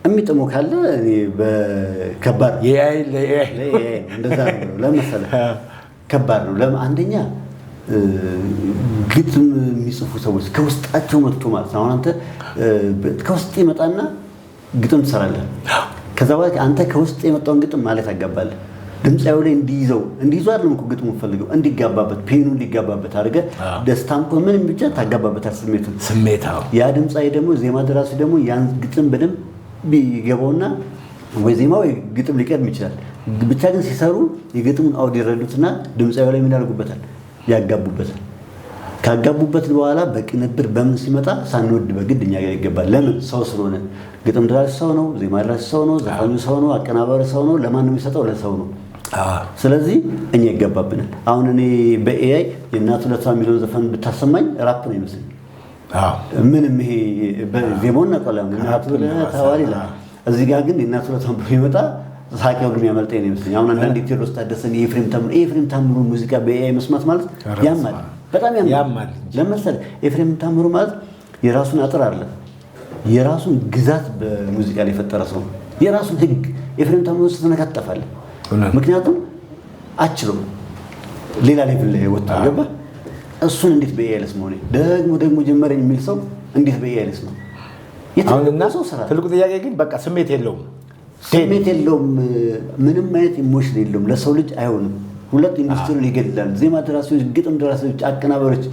የሚጥሙ ካለ እኔ በከባድ ኤአይ ለኤአይ እንደዛ ነው። ለምን መሰለህ ከባድ ነው። ለምን አንደኛ ግጥም የሚጽፉ ሰዎች ከውስጣቸው መጥቶ ማለት ነው። አሁን አንተ ከውስጥ ይመጣና ግጥም ትሰራለህ። ከዛ በኋላ አንተ ከውስጥ የመጣውን ግጥም ማለት አጋባለህ። ድምፃዩ ላይ እንዲይዘው አይደለም እኮ ግጥሙ ፈልገው እንዲጋባበት ፔኑ እንዲጋባበት አድርገህ ደስታም እኮ ምንም ብቻ ታጋባበታል ስሜታው። ያ ድምፃዊ ደግሞ ዜማ ደራሲ ደግሞ ያን ግጥም በደንብ ቢገባውና ወይ ዜማ ወይ ግጥም ሊቀድም ይችላል። ብቻ ግን ሲሰሩ የግጥሙን አውድ ይረዱትና ድምፃዩ ላይ ምን ያደርጉበታል? ያጋቡበታል። ካጋቡበት በኋላ በቅንብር በምን ሲመጣ ሳንወድ በግድ እኛ ጋር ይገባል። ለምን? ሰው ስለሆነ። ግጥም ደራሲ ሰው ነው፣ ዜማ ደራሲ ሰው ነው፣ ዘፋኙ ሰው ነው፣ አቀናባሪ ሰው ነው። ለማን ነው የሚሰጠው? ለሰው ነው። ስለዚህ እኛ ይገባብናል። አሁን እኔ በኤአይ የእናቱ ለቷ የሚለውን ዘፈን ብታሰማኝ ራፕ ነው ይመስል ምንም ይሄ ዜማውን እናውቀዋለን። እናቱ ለታዋል ይላል። እዚህ ጋር ግን የእናቱ ለቷ ቢመጣ ሳቂ ሁሉ የሚያመልጠኝ ነው ይመስለኝ። አሁን አንዳንድ ቴዎድሮስ ታደሰን የኤፍሬም ታምሩ ሙዚቃ በኤአይ መስማት ማለት ያማል፣ በጣም ያማል። ለምሳሌ ኤፍሬም ታምሩ ማለት የራሱን አጥር አለ፣ የራሱን ግዛት በሙዚቃ ላይ የፈጠረ ሰው ነው። የራሱን ህግ ኤፍሬም ታምሩ ስትነካጠፋለ። ምክንያቱም አችለው ሌላ ሌቭል ላይ ወጣ ገባ። እሱን እንዴት በኤአይ ልስማው ነው? ደግሞ ጀመረኝ የሚል ሰው እንዴት በኤአይ ልስማው? አሁንና ትልቁ ጥያቄ ግን በቃ ስሜት የለውም። ምንም አይነት ኢሞሽን የለውም። ለሰው ልጅ አይሆንም። ሁለት ኢንዱስትሪውን ይገድላል። ዜማ ደራሲዎች፣ ግጥም ደራሲዎች፣ አቀናባሪዎች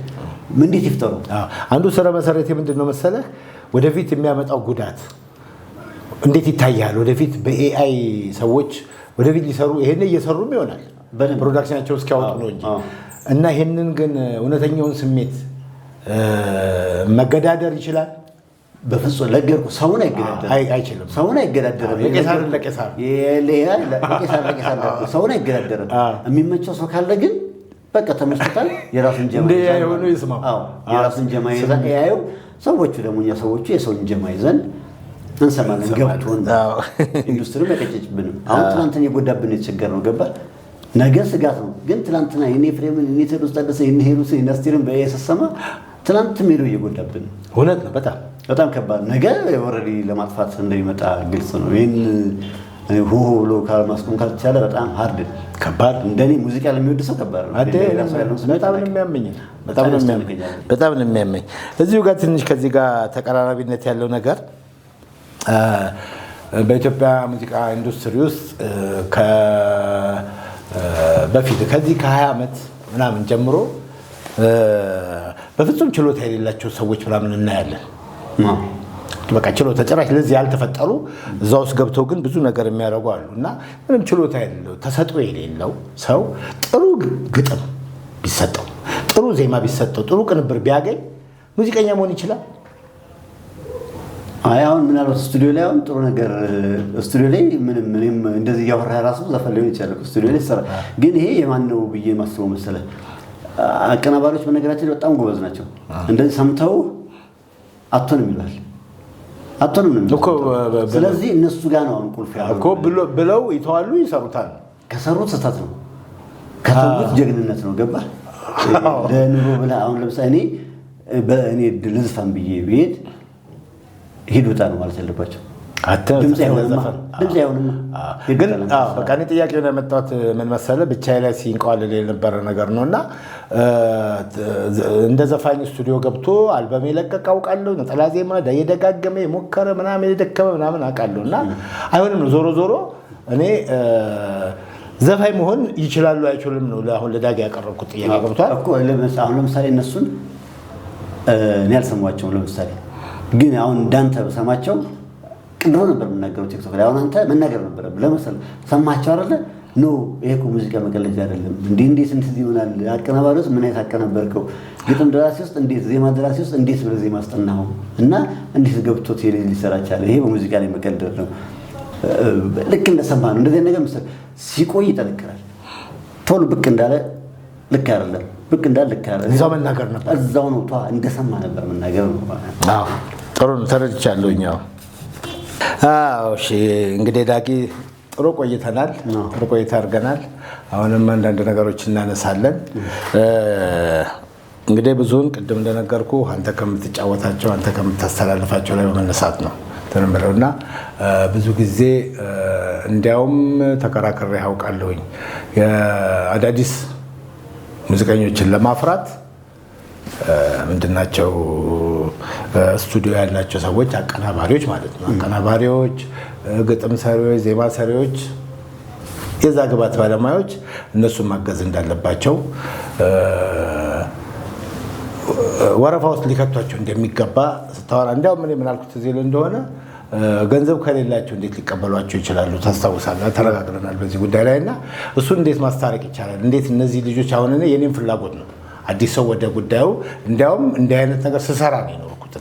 እንዴት ይፍጠሩ? አንዱ ስረ መሰረቴ ምንድን ነው መሰለህ? ወደፊት የሚያመጣው ጉዳት እንዴት ይታያል? ወደፊት በኤአይ ሰዎች ወደፊት ሊሰሩ ይሄን እየሰሩም ይሆናል ፕሮዳክሽናቸው እስኪያወጡ ነው እንጂ እና ይሄንን ግን እውነተኛውን ስሜት መገዳደር ይችላል? በፍጹም ለገርኩ ሰውን አይገዳደርም። ሰውን አይገዳደርም። ለቄሳር ለቄሳር ሰውን አይገዳደርም። የሚመቸው ሰው ካለ ግን በቃ ተመስጥቷል። የራሱን ጀማ ይስማው። የራሱን ጀማ ይዘን ያዩ ሰዎቹ ደግሞ እኛ ሰዎቹ የሰውን ጀማ ይዘን እንሰማለን። ገብቶን ኢንዱስትሪው መቀጨጭብንም አሁን ትናንትና የጎዳብን የተቸገር ነው ገባ። ነገ ስጋት ነው። ግን ትናንትና የኔ ፍሬምን የኔ ቴዎድሮስ ታደሰ የኔ ሄሩስ የኔ አስቴርን በየሰሰማ ትናንት ሜዶ እየጎዳብን እውነት ነው። በጣም ከባድ ነገ ኦልሬዲ ለማጥፋት እንደሚመጣ ግልጽ ነው። ይሄን ሆ ብሎ ካልማስቆም ካልተቻለ በጣም ሃርድ ከባድ እንደኔ ሙዚቃ ለሚወድ ሰው ከባድ ነው። በጣም ነው የሚያመኝ። እዚሁ ጋር ትንሽ ከዚህ ጋር ተቀራራቢነት ያለው ነገር በኢትዮጵያ ሙዚቃ ኢንዱስትሪ ውስጥ በፊት ከዚህ ከ20 ዓመት ምናምን ጀምሮ በፍጹም ችሎታ የሌላቸው ሰዎች ምናምን እናያለን። በቃ ችሎታ ጭራሽ ለዚህ ያልተፈጠሩ እዛ ውስጥ ገብተው ግን ብዙ ነገር የሚያደርጉ አሉ። እና ምንም ችሎታ የሌለው ተሰጥኦ የሌለው ሰው ጥሩ ግጥም ቢሰጠው፣ ጥሩ ዜማ ቢሰጠው፣ ጥሩ ቅንብር ቢያገኝ ሙዚቀኛ መሆን ይችላል። አሁን ምናልባት ስቱዲዮ ላይ አሁን ጥሩ ነገር ስቱዲዮ ላይ ምንም እንደዚህ እያወራ ራሱ ዘፈን ሊሆን ይችላል ስቱዲዮ ላይ ሰራ። ግን ይሄ የማን ነው ብዬ ማስበው መሰለህ? አቀናባሪዎች በነገራችን ላይ በጣም ጎበዝ ናቸው። እንደዚህ ሰምተው አቶንም ይላል አቶንም ነው እኮ። ስለዚህ እነሱ ጋር ነው ቁልፍ ያለው እኮ ብለው ይተዋሉ፣ ይሰሩታል። ከሰሩት ስህተት ነው፣ ከተውት ጀግንነት ነው። ገባ ለኑሮ ብለህ አሁን ለምሳሌ እኔ ልዝፈን ብዬ ብሄድ ሂድ ውጣ ነው ማለት ያለባቸው። ድምፅ አይሆንም። ግን በቃ እኔ ጥያቄ ሆነ የመጣሁት ምን መሰለህ፣ ብቻዬ ላይ ሲንቀዋልል የነበረ ነገር ነው እና እንደ ዘፋኝ ስቱዲዮ ገብቶ አልበም የለቀቀ አውቃለሁ። ነጠላ ዜማ የደጋገመ የሞከረ ምናምን የደከመ ምናምን አውቃለሁ። እና አይሆንም ነው ዞሮ ዞሮ እኔ ዘፋኝ መሆን ይችላሉ አይችሉም ነው አሁን ለዳጊ ያቀረብኩት ጥያቄ። ገብቷል እኮ አሁን ለምሳሌ እነሱን እኔ አልሰማቸውም። ለምሳሌ ግን አሁን እንዳንተ በሰማቸው ቅድሮ ነበር የምናገረው ቲክቶክ ላይ። አሁን አንተ መናገር ነበር ለምሳሌ ሰማቸው አይደለ? ኖ ይሄ እኮ ሙዚቃ መቀለጃ አይደለም እንዴት እንትን ይሆናል? አቀናባሪ ውስጥ ምን አይነት አቀናበርከው? ግጥም ደራሲ ውስጥ እንዴት፣ ዜማ ደራሲ ውስጥ እንዴት ብለህ ዜማ አስጠናኸው እና እንዴት ገብቶት ሊሰራ ቻለ? ይሄ በሙዚቃ ላይ መቀለድ ነው። ልክ እንደሰማ ነው። እንደዚህ ነገር ምስል ሲቆይ ይጠነክራል። ቶሎ ብቅ እንዳለ ልክ አይደለም። ብቅ እንዳለ ልክ አይደለም። እዛው መናገር ነበር። እዛው ነው እንደሰማ ነበር መናገር ነው። አዎ ጥሩ ነው። ተረድቻለሁኝ። እሺ እንግዲህ ዳጊ ጥሩ ቆይተናል። ጥሩ ቆይታ አድርገናል። አሁንም አንዳንድ ነገሮች እናነሳለን። እንግዲህ ብዙውን ቅድም እንደነገርኩ አንተ ከምትጫወታቸው አንተ ከምታስተላልፋቸው ላይ በመነሳት ነው ተነምረውና ብዙ ጊዜ እንዲያውም ተከራክሬ ያውቃለሁኝ የአዳዲስ ሙዚቀኞችን ለማፍራት ምንድናቸው ስቱዲዮ ያላቸው ሰዎች አቀናባሪዎች ማለት ነው። አቀናባሪዎች፣ ግጥም ሰሪዎች፣ ዜማ ሰሪዎች፣ የዛ ግባት ባለሙያዎች እነሱን ማገዝ እንዳለባቸው ወረፋ ውስጥ ሊከቷቸው እንደሚገባ ስታወራ እንዲያውም ምን አልኩት እዚህ እንደሆነ ገንዘብ ከሌላቸው እንዴት ሊቀበሏቸው ይችላሉ? ታስታውሳለህ? ተነጋግረናል በዚህ ጉዳይ ላይ እና እሱን እንዴት ማስታረቅ ይቻላል? እንዴት እነዚህ ልጆች አሁን የኔም ፍላጎት ነው አዲስ ሰው ወደ ጉዳዩ እንዲያውም እንዲህ አይነት ነገር ስሰራ ነው የኖርኩት።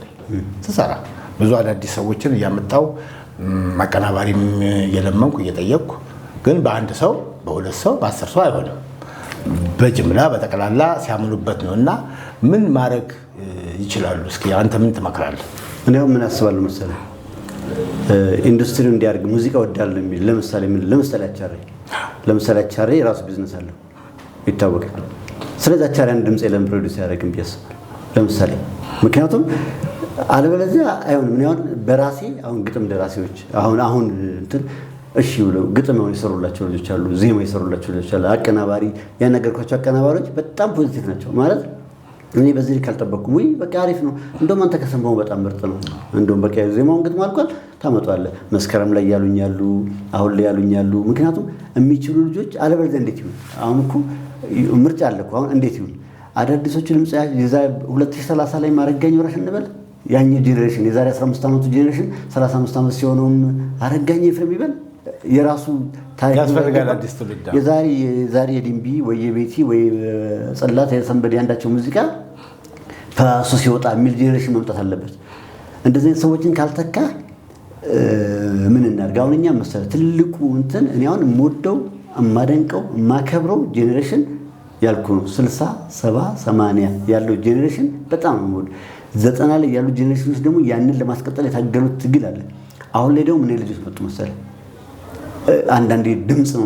ስሰራ ብዙ አዳዲስ ሰዎችን እያመጣው አቀናባሪም እየለመንኩ እየጠየቅኩ፣ ግን በአንድ ሰው በሁለት ሰው በ10 ሰው አይሆንም። በጅምላ በጠቅላላ ሲያምኑበት ነው። እና ምን ማድረግ ይችላሉ? እስኪ አንተ ምን ትመክራለህ? እኔው ምን አስባለሁ መሰለህ ኢንዱስትሪው እንዲያድግ ሙዚቃ ወዳለሁ የሚል ለምሳሌ አቻሬ የራሱ ቢዝነስ አለው ይታወቃል። ስለዚህ አቻሬ አንድ ድምፅ የለም ፕሮዲውስ ያደርግም ቢያስባል ለምሳሌ ምክንያቱም አለበለዚያ አይሆንም። እኔ አሁን በራሴ አሁን ግጥም ደራሲዎች አሁን እንትን እሺ ብለው ግጥም የሰሩላቸው ልጆች አሉ፣ ዜማ የሰሩላቸው ልጆች አሉ። አቀናባሪ ያነገርኳቸው አቀናባሪዎች በጣም ፖዚቲቭ ናቸው ማለት እኔ በዚህ ልክ አልጠበቅኩም። ወይ በቃ አሪፍ ነው እንደውም አንተ ከሰማው በጣም ምርጥ ነው እንደውም በቃ ዜማውን ግጥም አልኳል ታመጣለህ። መስከረም ላይ ያሉኛሉ፣ አሁን ላይ ያሉኛሉ። ምክንያቱም የሚችሉ ልጆች አለበለዚያ እንዴት ይሁን? አሁን እኮ ምርጫ አለ እኮ አሁን እንዴት ይሁን? አዳዲሶቹ ድምጽ የዛ 2030 ላይ ማረጋኝ ወራሽ እንበል ያኛው ጄኔሬሽን የዛሬ 15 ዓመቱ ጄኔሬሽን 35 ዓመት ሲሆነውም አረጋኝ ኤፍሬም ይበል የራሱ ታሪክ ያስፈልጋል። አዲስ ትውልድ የዛሬ የዲምቢ ወይ የቤቲ ወይ ጽላት የሰንበዲ አንዳቸው ሙዚቃ ራሱ ሲወጣ የሚል ጄኔሬሽን መምጣት አለበት። እንደዚህ ሰዎችን ካልተካ ምን እናድርግ? አሁን እኛ መሰለ ትልቁ እንትን እኔ አሁን የምወደው የማደንቀው የማከብረው ጄኔሬሽን ያልኩ ነው 60 70 80 ያለው ጄኔሬሽን በጣም ነው የምወደው። 90 ላይ ያሉ ጄኔሬሽኖች ደግሞ ያንን ለማስቀጠል የታገሉት ትግል አለ። አሁን ላይ ደግሞ ምን ልጆች መጡ መሰለ አንዳንዴ ድምጽ ነው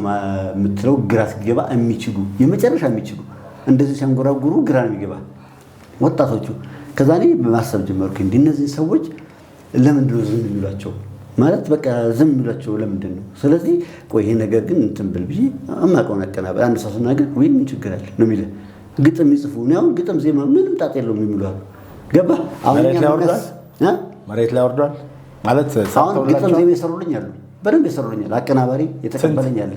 የምትለው ግራ ሲገባ የሚችሉ የመጨረሻ የሚችሉ እንደዚህ ሲያንጎራጉሩ ግራ ነው የሚገባ ወጣቶቹ። ከዛ እኔ በማሰብ ጀመርኩ እንዴ እነዚህ ሰዎች ለምንድን ነው ዝም የሚሏቸው? ማለት በቃ ዝም የሚሏቸው ለምንድን ነው? ስለዚህ ቆይ ይሄ ነገር ግን እንትን ብል ብዬ አማቀውን አቀናበር አንድ ሰው ሲናገር ወይ ምን ችግር አለ ነው የሚለው። ግጥም ይጽፉ ነው አሁን ግጥም ዜማ ምንም ጣጣ የለውም የሚሉ አሉ። ገባ አሁን መሬት ላይ ወርዷል ማለት አሁን ግጥም ዜማ ይሰሩልኝ አሉ በደንብ ይሰሩልኛል። አቀናባሪ የተቀበለኝ አለ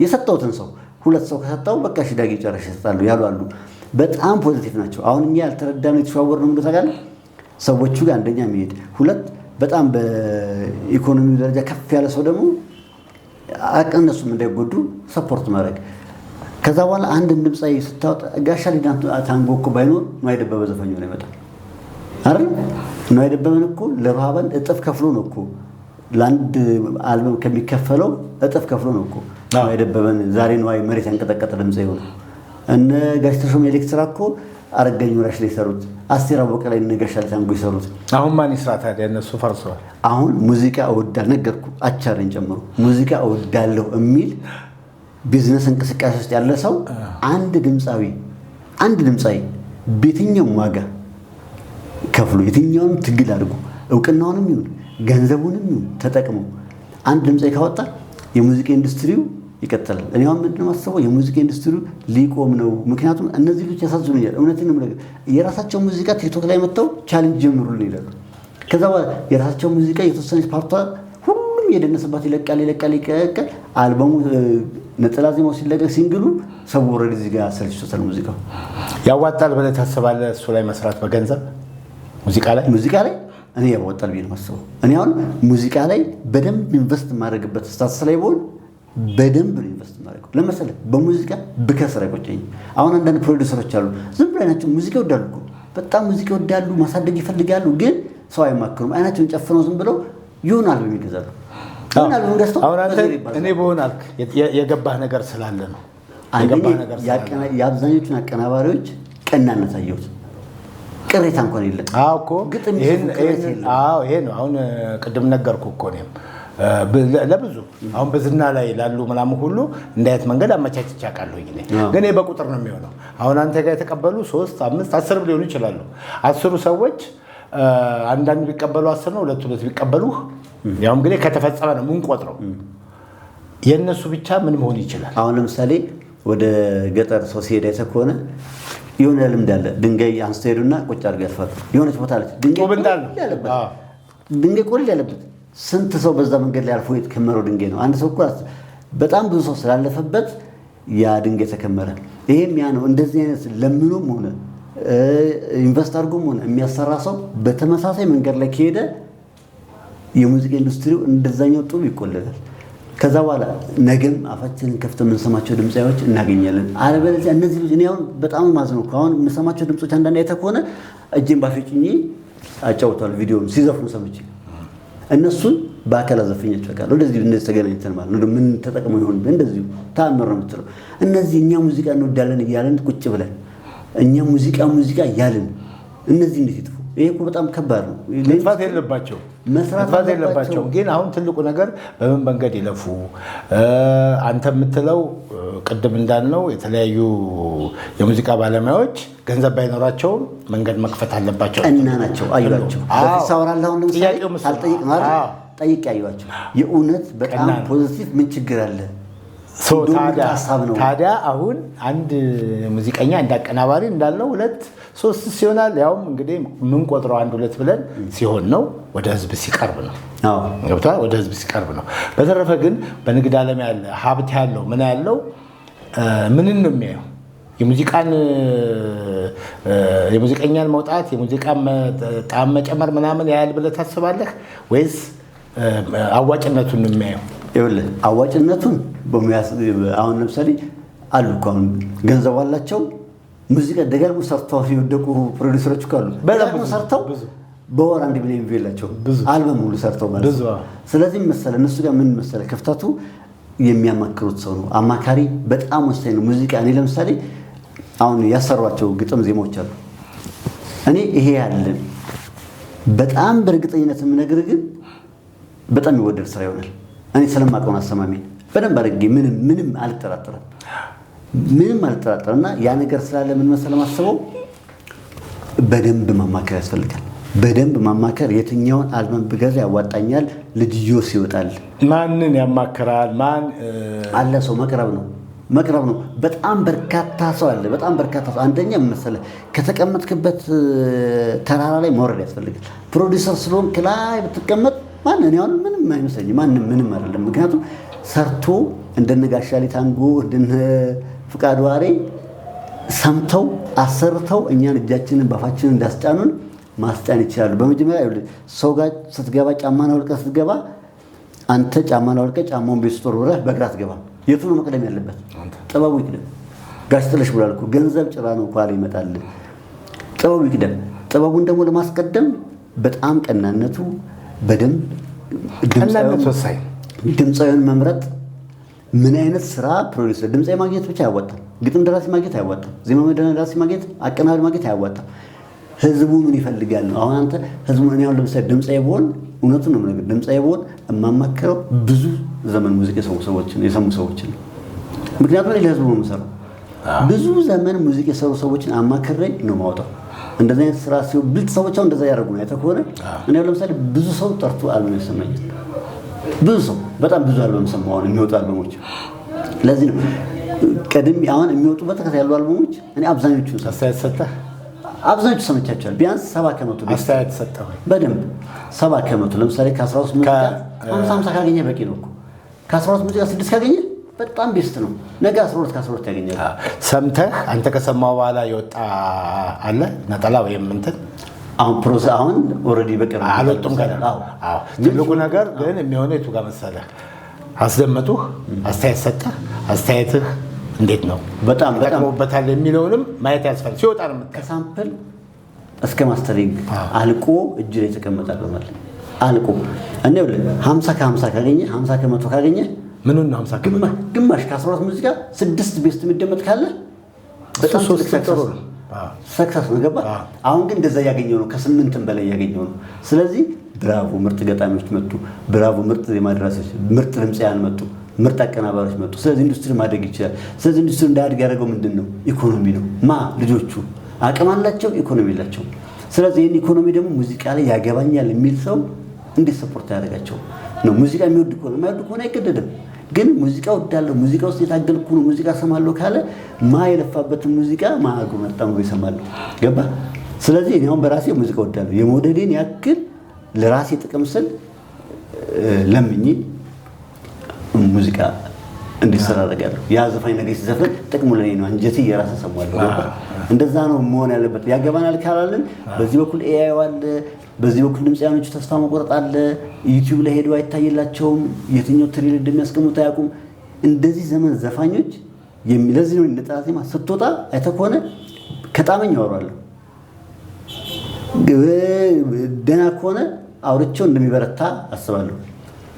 የሰጠውትን ሰው ሁለት ሰው ከሰጠው በቃ ሽዳጊ ጨረሽ ይሰጣሉ ያሉ አሉ። በጣም ፖዚቲቭ ናቸው። አሁን እኛ ያልተረዳነው የተሸዋወር ነው እንደው ታውቃለህ ሰዎቹ ጋር አንደኛ የሚሄድ ሁለት በጣም በኢኮኖሚ ደረጃ ከፍ ያለ ሰው ደግሞ እነሱም እንዳይጎዱ ሰፖርት ማድረግ። ከዛ በኋላ አንድ ድምጻዊ ስታወጣ ጋሻ ሊዳን ታንጎ እኮ ባይኖር ነው አይደበበ ዘፋኝ ነው ይመጣል አይደል? ነው አይደበበን እኮ ለሩሃባን እጥፍ ከፍሎ ነው እኮ ለአንድ አልበም ከሚከፈለው እጥፍ ከፍሎ ነው እኮ ነው አይደበበን ዛሬ ነው መሬት ያንቀጠቀጠ ድምጻዊ ሆነ። እነ ጋሽ ተሾመ ኤሌክትራ እኮ አረጋኝ ወራሽ ላይ ሰሩት። አስቴር አወቀ ላይ እነ ጋሽ ታንጎ ይሰሩት። አሁን ማን ይስራ ታዲያ? እነሱ ፈርሰዋል። አሁን ሙዚቃ እወዳለሁ ነገርኩ አቻረን ጨምሮ ሙዚቃ እወዳለሁ የሚል ቢዝነስ እንቅስቃሴ ውስጥ ያለ ሰው አንድ ድምጻዊ በየትኛውም ዋጋ ከፍሎ የትኛውም ትግል አድርጎ እውቅናውንም ይሁን ገንዘቡንም ይሁን ተጠቅሞ አንድ ድምጻዊ ካወጣ የሙዚቃ ኢንዱስትሪው ይቀጥላል። እኔ አሁን ምንድነው የማስበው የሙዚቃ ኢንዱስትሪው ሊቆም ነው። ምክንያቱም እነዚህ ልጆች ያሳዝኑኛል። እውነቴን ነው የምልህ የራሳቸው ሙዚቃ ቲክቶክ ላይ መጥተው ቻሌንጅ ጀምሩልን ይላሉ። ከዛ በኋላ የራሳቸው ሙዚቃ የተወሰነች ፓርቷ ሁሉም የደነሰባት ይለቃል። አልበሙ ነጠላ ዜማው ሲለቀቅ ሲንግሉ ሰው ኦልሬዲ እዚህ ጋር ሰልችቶታል። ሙዚቃው ያዋጣል ብለህ ታስባለህ? እሱ ላይ መስራት በገንዘብ ሙዚቃ ላይ እኔ ያዋጣል ብዬ ነው የማስበው። እኔ አሁን ሙዚቃ ላይ በደንብ ኢንቨስት የማደርግበት ስታተስ ላይ ብሆን በደንብ ነው ኢንቨስት ማድረግ። ለምሳሌ በሙዚቃ ብከስር አይቆጨኝም። አሁን አንዳንድ ፕሮዲውሰሮች አሉ ዝም ብለው ናቸው ሙዚቃ ይወዳሉ እኮ በጣም ሙዚቃ ይወዳሉ፣ ማሳደግ ይፈልጋሉ፣ ግን ሰው አይማክሩም። አይናቸውን ጨፍነው ዝም ብለው ይሁን አልበም ይገዛሉ። አሁን አንተ እኔ በሆነ አልክ የገባህ ነገር ስላለ ነው። የአብዛኞቹን አቀናባሪዎች ቀናነት አየሁት። ቅሬታ እንኳን የለም። ይሄ ነው አሁን ቅድም ነገርኩ እኮ እኔም ለብዙ አሁን በዝና ላይ ላሉ ምናምን ሁሉ እንዳየት መንገድ አመቻችቼ አውቃለሁኝ። ግን ይሄ በቁጥር ነው የሚሆነው። አሁን አንተ ጋር የተቀበሉ 3፣ 5፣ 10 ሊሆኑ ይችላሉ። 10 ሰዎች አንዳንድ ቢቀበሉ 10 ነው፣ ሁለት ቢቀበሉህ ያው እንግዲህ ከተፈጸመ ነው የምንቆጥረው። የእነሱ ብቻ ምን መሆን ይችላል? አሁን ለምሳሌ ወደ ገጠር ሰው ሲሄድ አይተህ ከሆነ የሆነ ልምድ አለ። ድንጋይ አንስተው ሄዱና ቁጭ አድርገው ያልፋሉ። የሆነች ቦታ አለች ድንጋይ ቆል ያለበት ስንት ሰው በዛ መንገድ ላይ አልፎ የተከመረው ድንጋይ ነው። አንድ ሰው እኮ በጣም ብዙ ሰው ስላለፈበት ያ ድንጋይ ተከመረ። ይሄም ያ ነው። እንደዚህ አይነት ለምኑም ሆነ ኢንቨስት አድርጎም ሆነ የሚያሰራ ሰው በተመሳሳይ መንገድ ላይ ከሄደ የሙዚቃ ኢንዱስትሪው እንደዛኛው ጡብ ይቆለላል። ከዛ በኋላ ነገም አፋችንን ከፍተን የምንሰማቸው ድምፃዎች እናገኛለን። አለበለዚያ እነዚህ ልጅ እኔ አሁን በጣም ማዝነው አሁን የምሰማቸው ድምፆች አንዳንድ አይተህ ከሆነ እጄን ባፌ ጭኜ አጫውተዋል። ቪዲዮውን ሲዘፍኑ ሰምቼ እነሱን በአካል አዘፈኛቸው አውቃለሁ። እንደዚህ ተገናኝተን ማለት ነው። ምን ተጠቅመው ይሆን እንደዚሁ ተአምር ነው የምትለው። እነዚህ እኛ ሙዚቃ እንወዳለን እያለን ቁጭ ብለን እኛ ሙዚቃ ያልን እነዚህ እንዴት ይጥፉ? ይሄ እኮ በጣም ከባድ ነው። መስራት የለባቸው። ግን አሁን ትልቁ ነገር በምን መንገድ ይለፉ። አንተ የምትለው ቅድም እንዳልነው የተለያዩ የሙዚቃ ባለሙያዎች ገንዘብ ባይኖራቸውም መንገድ መክፈት አለባቸው እና ናቸው። አዩዋቸው ሳወራለሁ አሁን ለምሳሌ ሳልጠይቅ ማለት ጠይቄ አዩዋቸው። የእውነት በጣም ፖዚቲቭ ምን ችግር አለ? ታዲያ አሁን አንድ ሙዚቀኛ እንደ አቀናባሪ እንዳልነው 2፣ 3 ሲሆናል። ያውም እንግዲህ ምን ቆጥረው 1፣ 2 ብለን ሲሆን ነው ወደ ህዝብ ሲቀርብ ነው። ወደ ህዝብ ሲቀርብ ነው። በተረፈ ግን በንግድ ዓለም ያለ ሀብት ያለው ምን ያለው ምንን ነው የሚያየው? የሙዚቀኛን መውጣት የሙዚቃን ጣዕም መጨመር ምናምን ያህል ብለህ ታስባለህ ወይስ አዋጭነቱን ነው የሚያየው? ይኸውልህ አዋጭነቱን አሁን ለምሳሌ አሉ እኮ አሁን ገንዘብ አላቸው ሙዚቃ ደጋግሞ ሰርተው የወደቁ ፕሮዲውሰሮች እኮ አሉ። ደጋግሞ ሰርተው በወር 1 ሚሊዮን ቪው የላቸው አልበም ሙሉ ሰርተው ማለት ነው። ስለዚህ መሰለህ እነሱ ጋር ምን መሰለህ ክፍተቱ የሚያማክሩት ሰው ነው። አማካሪ በጣም ወሳኝ ነው። ሙዚቃ እኔ ለምሳሌ አሁን ያሰሯቸው ግጥም ዜማዎች አሉ። እኔ ይሄ ያለን በጣም በእርግጠኝነት የምነግርህ ግን በጣም የሚወደድ ስራ ይሆናል። እኔ ስለማውቀው አሰማሜን በደንብ አድርጌ ምንም አልጠራጠርም እና ያ ነገር ስላለ ምን መሰለህ ማስበው በደንብ ማማከር ያስፈልጋል። በደንብ ማማከር የትኛውን አልበም ብገዛ ያዋጣኛል? ልጅዮስ ይወጣል። ማንን ያማከራል? ማን አለ? ሰው መቅረብ ነው። በጣም በርካታ ሰው አለ። በጣም በርካታ ሰው አንደኛ ምን መሰለህ ከተቀመጥክበት ተራራ ላይ መውረድ ያስፈልጋል። ፕሮዲውሰር ስለሆንክ ላይ ብትቀመጥ ማንን ያውን ምንም አይመስለኝም። ማንም ምንም አይደለም። ምክንያቱም ሰርቶ እንደነ ጋሻሊ ታንጎ እንደነ ፍቃድ ዋሬ ሰምተው አሰርተው እኛን እጃችንን ባፋችንን እንዳስጫኑን ማስጫን ይችላሉ። በመጀመሪያ ሰው ጋር ስትገባ ጫማና ወልቀህ ስትገባ አንተ ጫማና ወልቀህ ጫማውን ቤት ውስጥ ወርውረህ በእግር አትገባም። የቱ ነው መቅደም ያለበት? ጥበቡ ይቅደም። ጋሽ ጥለሽ ብሏል እኮ ገንዘብ ጭራ ነው ኋላ ይመጣል። ጥበቡ ይቅደም። ጥበቡን ደግሞ ለማስቀደም በጣም ቀናነቱ በደንብ ድምፃዊውን መምረጥ ምን አይነት ስራ ፕሮዲውሰር ድምፃዊ ማግኘት ብቻ አያዋጣም። ግጥም ደራሲ ማግኘት አያዋጣም። ዜማ ደራሲ ማግኘት፣ አቀናባሪ ማግኘት አያዋጣም። ህዝቡ ምን ይፈልጋል ነው። አሁን አንተ ህዝቡ እኔ አሁን ለምሳሌ ድምፃዊ ብሆን እውነቱን ነው የምነግርህ፣ ድምፃዊ ብሆን የማማክረው ብዙ ዘመን ሙዚቃ የሰሙ ሰዎችን ነው። ምክንያቱም ለህዝቡ ነው የምሰራው። ብዙ ዘመን ሙዚቃ የሰሩ ሰዎችን አማክሬ ነው የማወጣው። እንደዚህ አይነት ስራ ሲሆን ብልጥ ሰዎች አሁን እንደዛ ያደርጉ ነው። አይተህ ከሆነ እኔ አሁን ለምሳሌ ብዙ ሰው ጠርቶ አልበም ያሰማኛል። ብዙ ሰው በጣም ብዙ አልበም ሰማሁ አሁን የሚወጡ አልበሞች። ለዚህ ነው ቀድሜ አሁን የሚወጡበት ተከታታይ ያሉ አልበሞች እኔ አብዛኞቹ ሰምቻቸዋል። ቢያንስ 70% አስተያየት ሰጠሁ በደንብ 70% ለምሳሌ ከ12 ሙዚቃ 50 ካገኘ በቂ ነው እኮ። ከ12 ሙዚቃ 6 ካገኘ በጣም ቤስት ነው። ነገ 12 ከ12 ያገኛል። ሰምተህ አንተ ከሰማው በኋላ የወጣ አለ ነጠላ ወይም እንትን አሁን ኦልሬዲ በቅርብ አልወጡም ገና። ትልቁ ነገር ግን የሚሆነው የቱ ጋር መሰለህ አስደመጡህ፣ አስተያየት ሰጠህ፣ አስተያየትህ እንዴት ነው በጣም ተጠቅሞበታል የሚለውንም ማየት ያስፈልጋል። ሲወጣ ነው ከሳምፕል እስከ ማስተሪንግ አልቆ እጅ ላይ ተቀመጣል ማለት አልቆ እኔ 50 ከ50 ካገኘ 50 ከ100 ካገኘ ምኑን ነው 50 ከ100 ግማሽ ከ12 ሙዚቃ 6 ቤስት የሚደመጥ ካለ በጣም ሰክሰስ ነው። ገባ? አሁን ግን እንደዛ ያገኘው ነው፣ ከ8ም በላይ ያገኘው ነው። ስለዚህ ብራቮ ምርጥ ገጣሚዎች መጡ፣ ብራቮ ምርጥ ዜማ ደራሲዎች፣ ምርጥ ድምፃውያን መጡ፣ ምርጥ አቀናባሪዎች መጡ። ስለዚህ ኢንዱስትሪ ማደግ ይችላል። ስለዚህ ኢንዱስትሪ እንዳያድግ ያደረገው ምንድን ነው? ኢኮኖሚ ነው። ልጆቹ አቅም አላቸው፣ ኢኮኖሚ የላቸውም። ስለዚህ ይህን ኢኮኖሚ ደግሞ ሙዚቃ ላይ ያገባኛል የሚል ሰው እንዴት ሰፖርት ያደርጋቸው ነው? ሙዚቃ የሚወድ ከሆነ የማይወድ ከሆነ አይገደድም። ግን ሙዚቃ ወዳለሁ፣ ሙዚቃ ውስጥ የታገልኩ ነው፣ ሙዚቃ ሰማለሁ ካለ የለፋበትን ሙዚቃ አጉመጣም ይሰማል። ገባ? ስለዚህ እኔ አሁን በራሴ ሙዚቃ ወዳለሁ፣ የመውደዴን ያክል ለራሴ ጥቅም ስል ለምኜ ሙዚቃ እንዲሰራ አደርጋለሁ። ያ ዘፋኝ ነገር ሲዘፍን ጥቅሙ ለኔ ነው፣ አንጀቴ የራሴ ሰማለሁ። እንደዛ ነው መሆን ያለበት። ያገባናል ካላልን በዚህ በኩል ኤአይ አለ፣ በዚህ በኩል ድምፃውያኖቹ ተስፋ መቆረጥ አለ። ዩቲዩብ ላይ ሄደው አይታይላቸውም፣ የትኛው ትሪል እንደሚያስቀምጡ አያውቁም። እንደዚህ ዘመን ዘፋኞች ለዚህ ነው ነጠላ ዜማ ስትወጣ አይተህ ከሆነ ከጣመኝ ያወራለሁ፣ ደህና ከሆነ አውርቼው እንደሚበረታ አስባለሁ።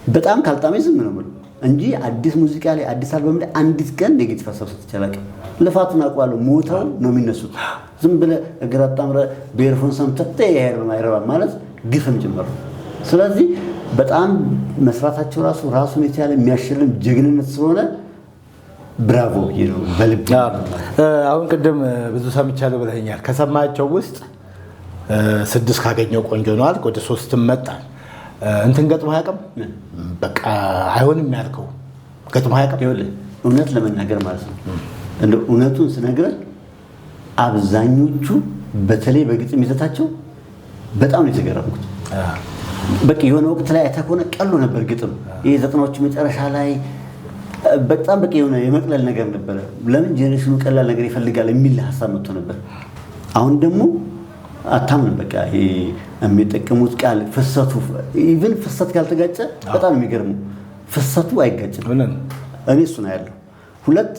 በጣም ካልጣመኝ ዝም ነው የምለው እንጂ አዲስ ሙዚቃ ላይ አዲስ አልበም ላይ አንዲት ቀን ኔጌቲቭ ሀሳብ ስትቻላቅ ልፋቱን አውቀዋለሁ። ሞተው ነው የሚነሱት። ዝም ብለህ እግር አጣምረህ በኤርፎን ሰምተህ አይረባም ማለት ግፍም ጭምር ነው። ስለዚህ በጣም መስራታቸው ራሱን የቻለ የሚያሸልም ጀግንነት ስለሆነ ብራቮ ነው በልብ። አሁን ቅድም ብዙ ሰምቻለሁ ብለኸኛል። ከሰማቸው ውስጥ 6 ካገኘው ቆንጆ ነው አልክ፣ ወደ 3 መጣ። እንትን ገጥሞ አያውቅም? በቃ አይሆንም ያልከው ገጥሞ አያውቅም? ይኸውልህ እውነት ለመናገር ማለት ነው እንደ እውነቱን ስነግርህ አብዛኞቹ በተለይ በግጥም ይዘታቸው በጣም ነው የተገረምኩት። በቃ የሆነ ወቅት ላይ አይተህ ከሆነ ቀሎ ነበር ግጥም። ይሄ 90ዎቹ መጨረሻ ላይ በጣም በቃ የሆነ የመቅለል ነገር ነበረ። ለምን ጄኔሬሽኑ ቀላል ነገር ይፈልጋል የሚል ሀሳብ መጥቶ ነበር። አሁን ደግሞ አታምንም። በቃ ይሄ የሚጠቀሙት ቃል ፍሰቱ፣ ኢቭን ፍሰት ካልተጋጨ በጣም የሚገርመው ፍሰቱ አይጋጭም። እኔ እሱ ነው ያለው። ሁለት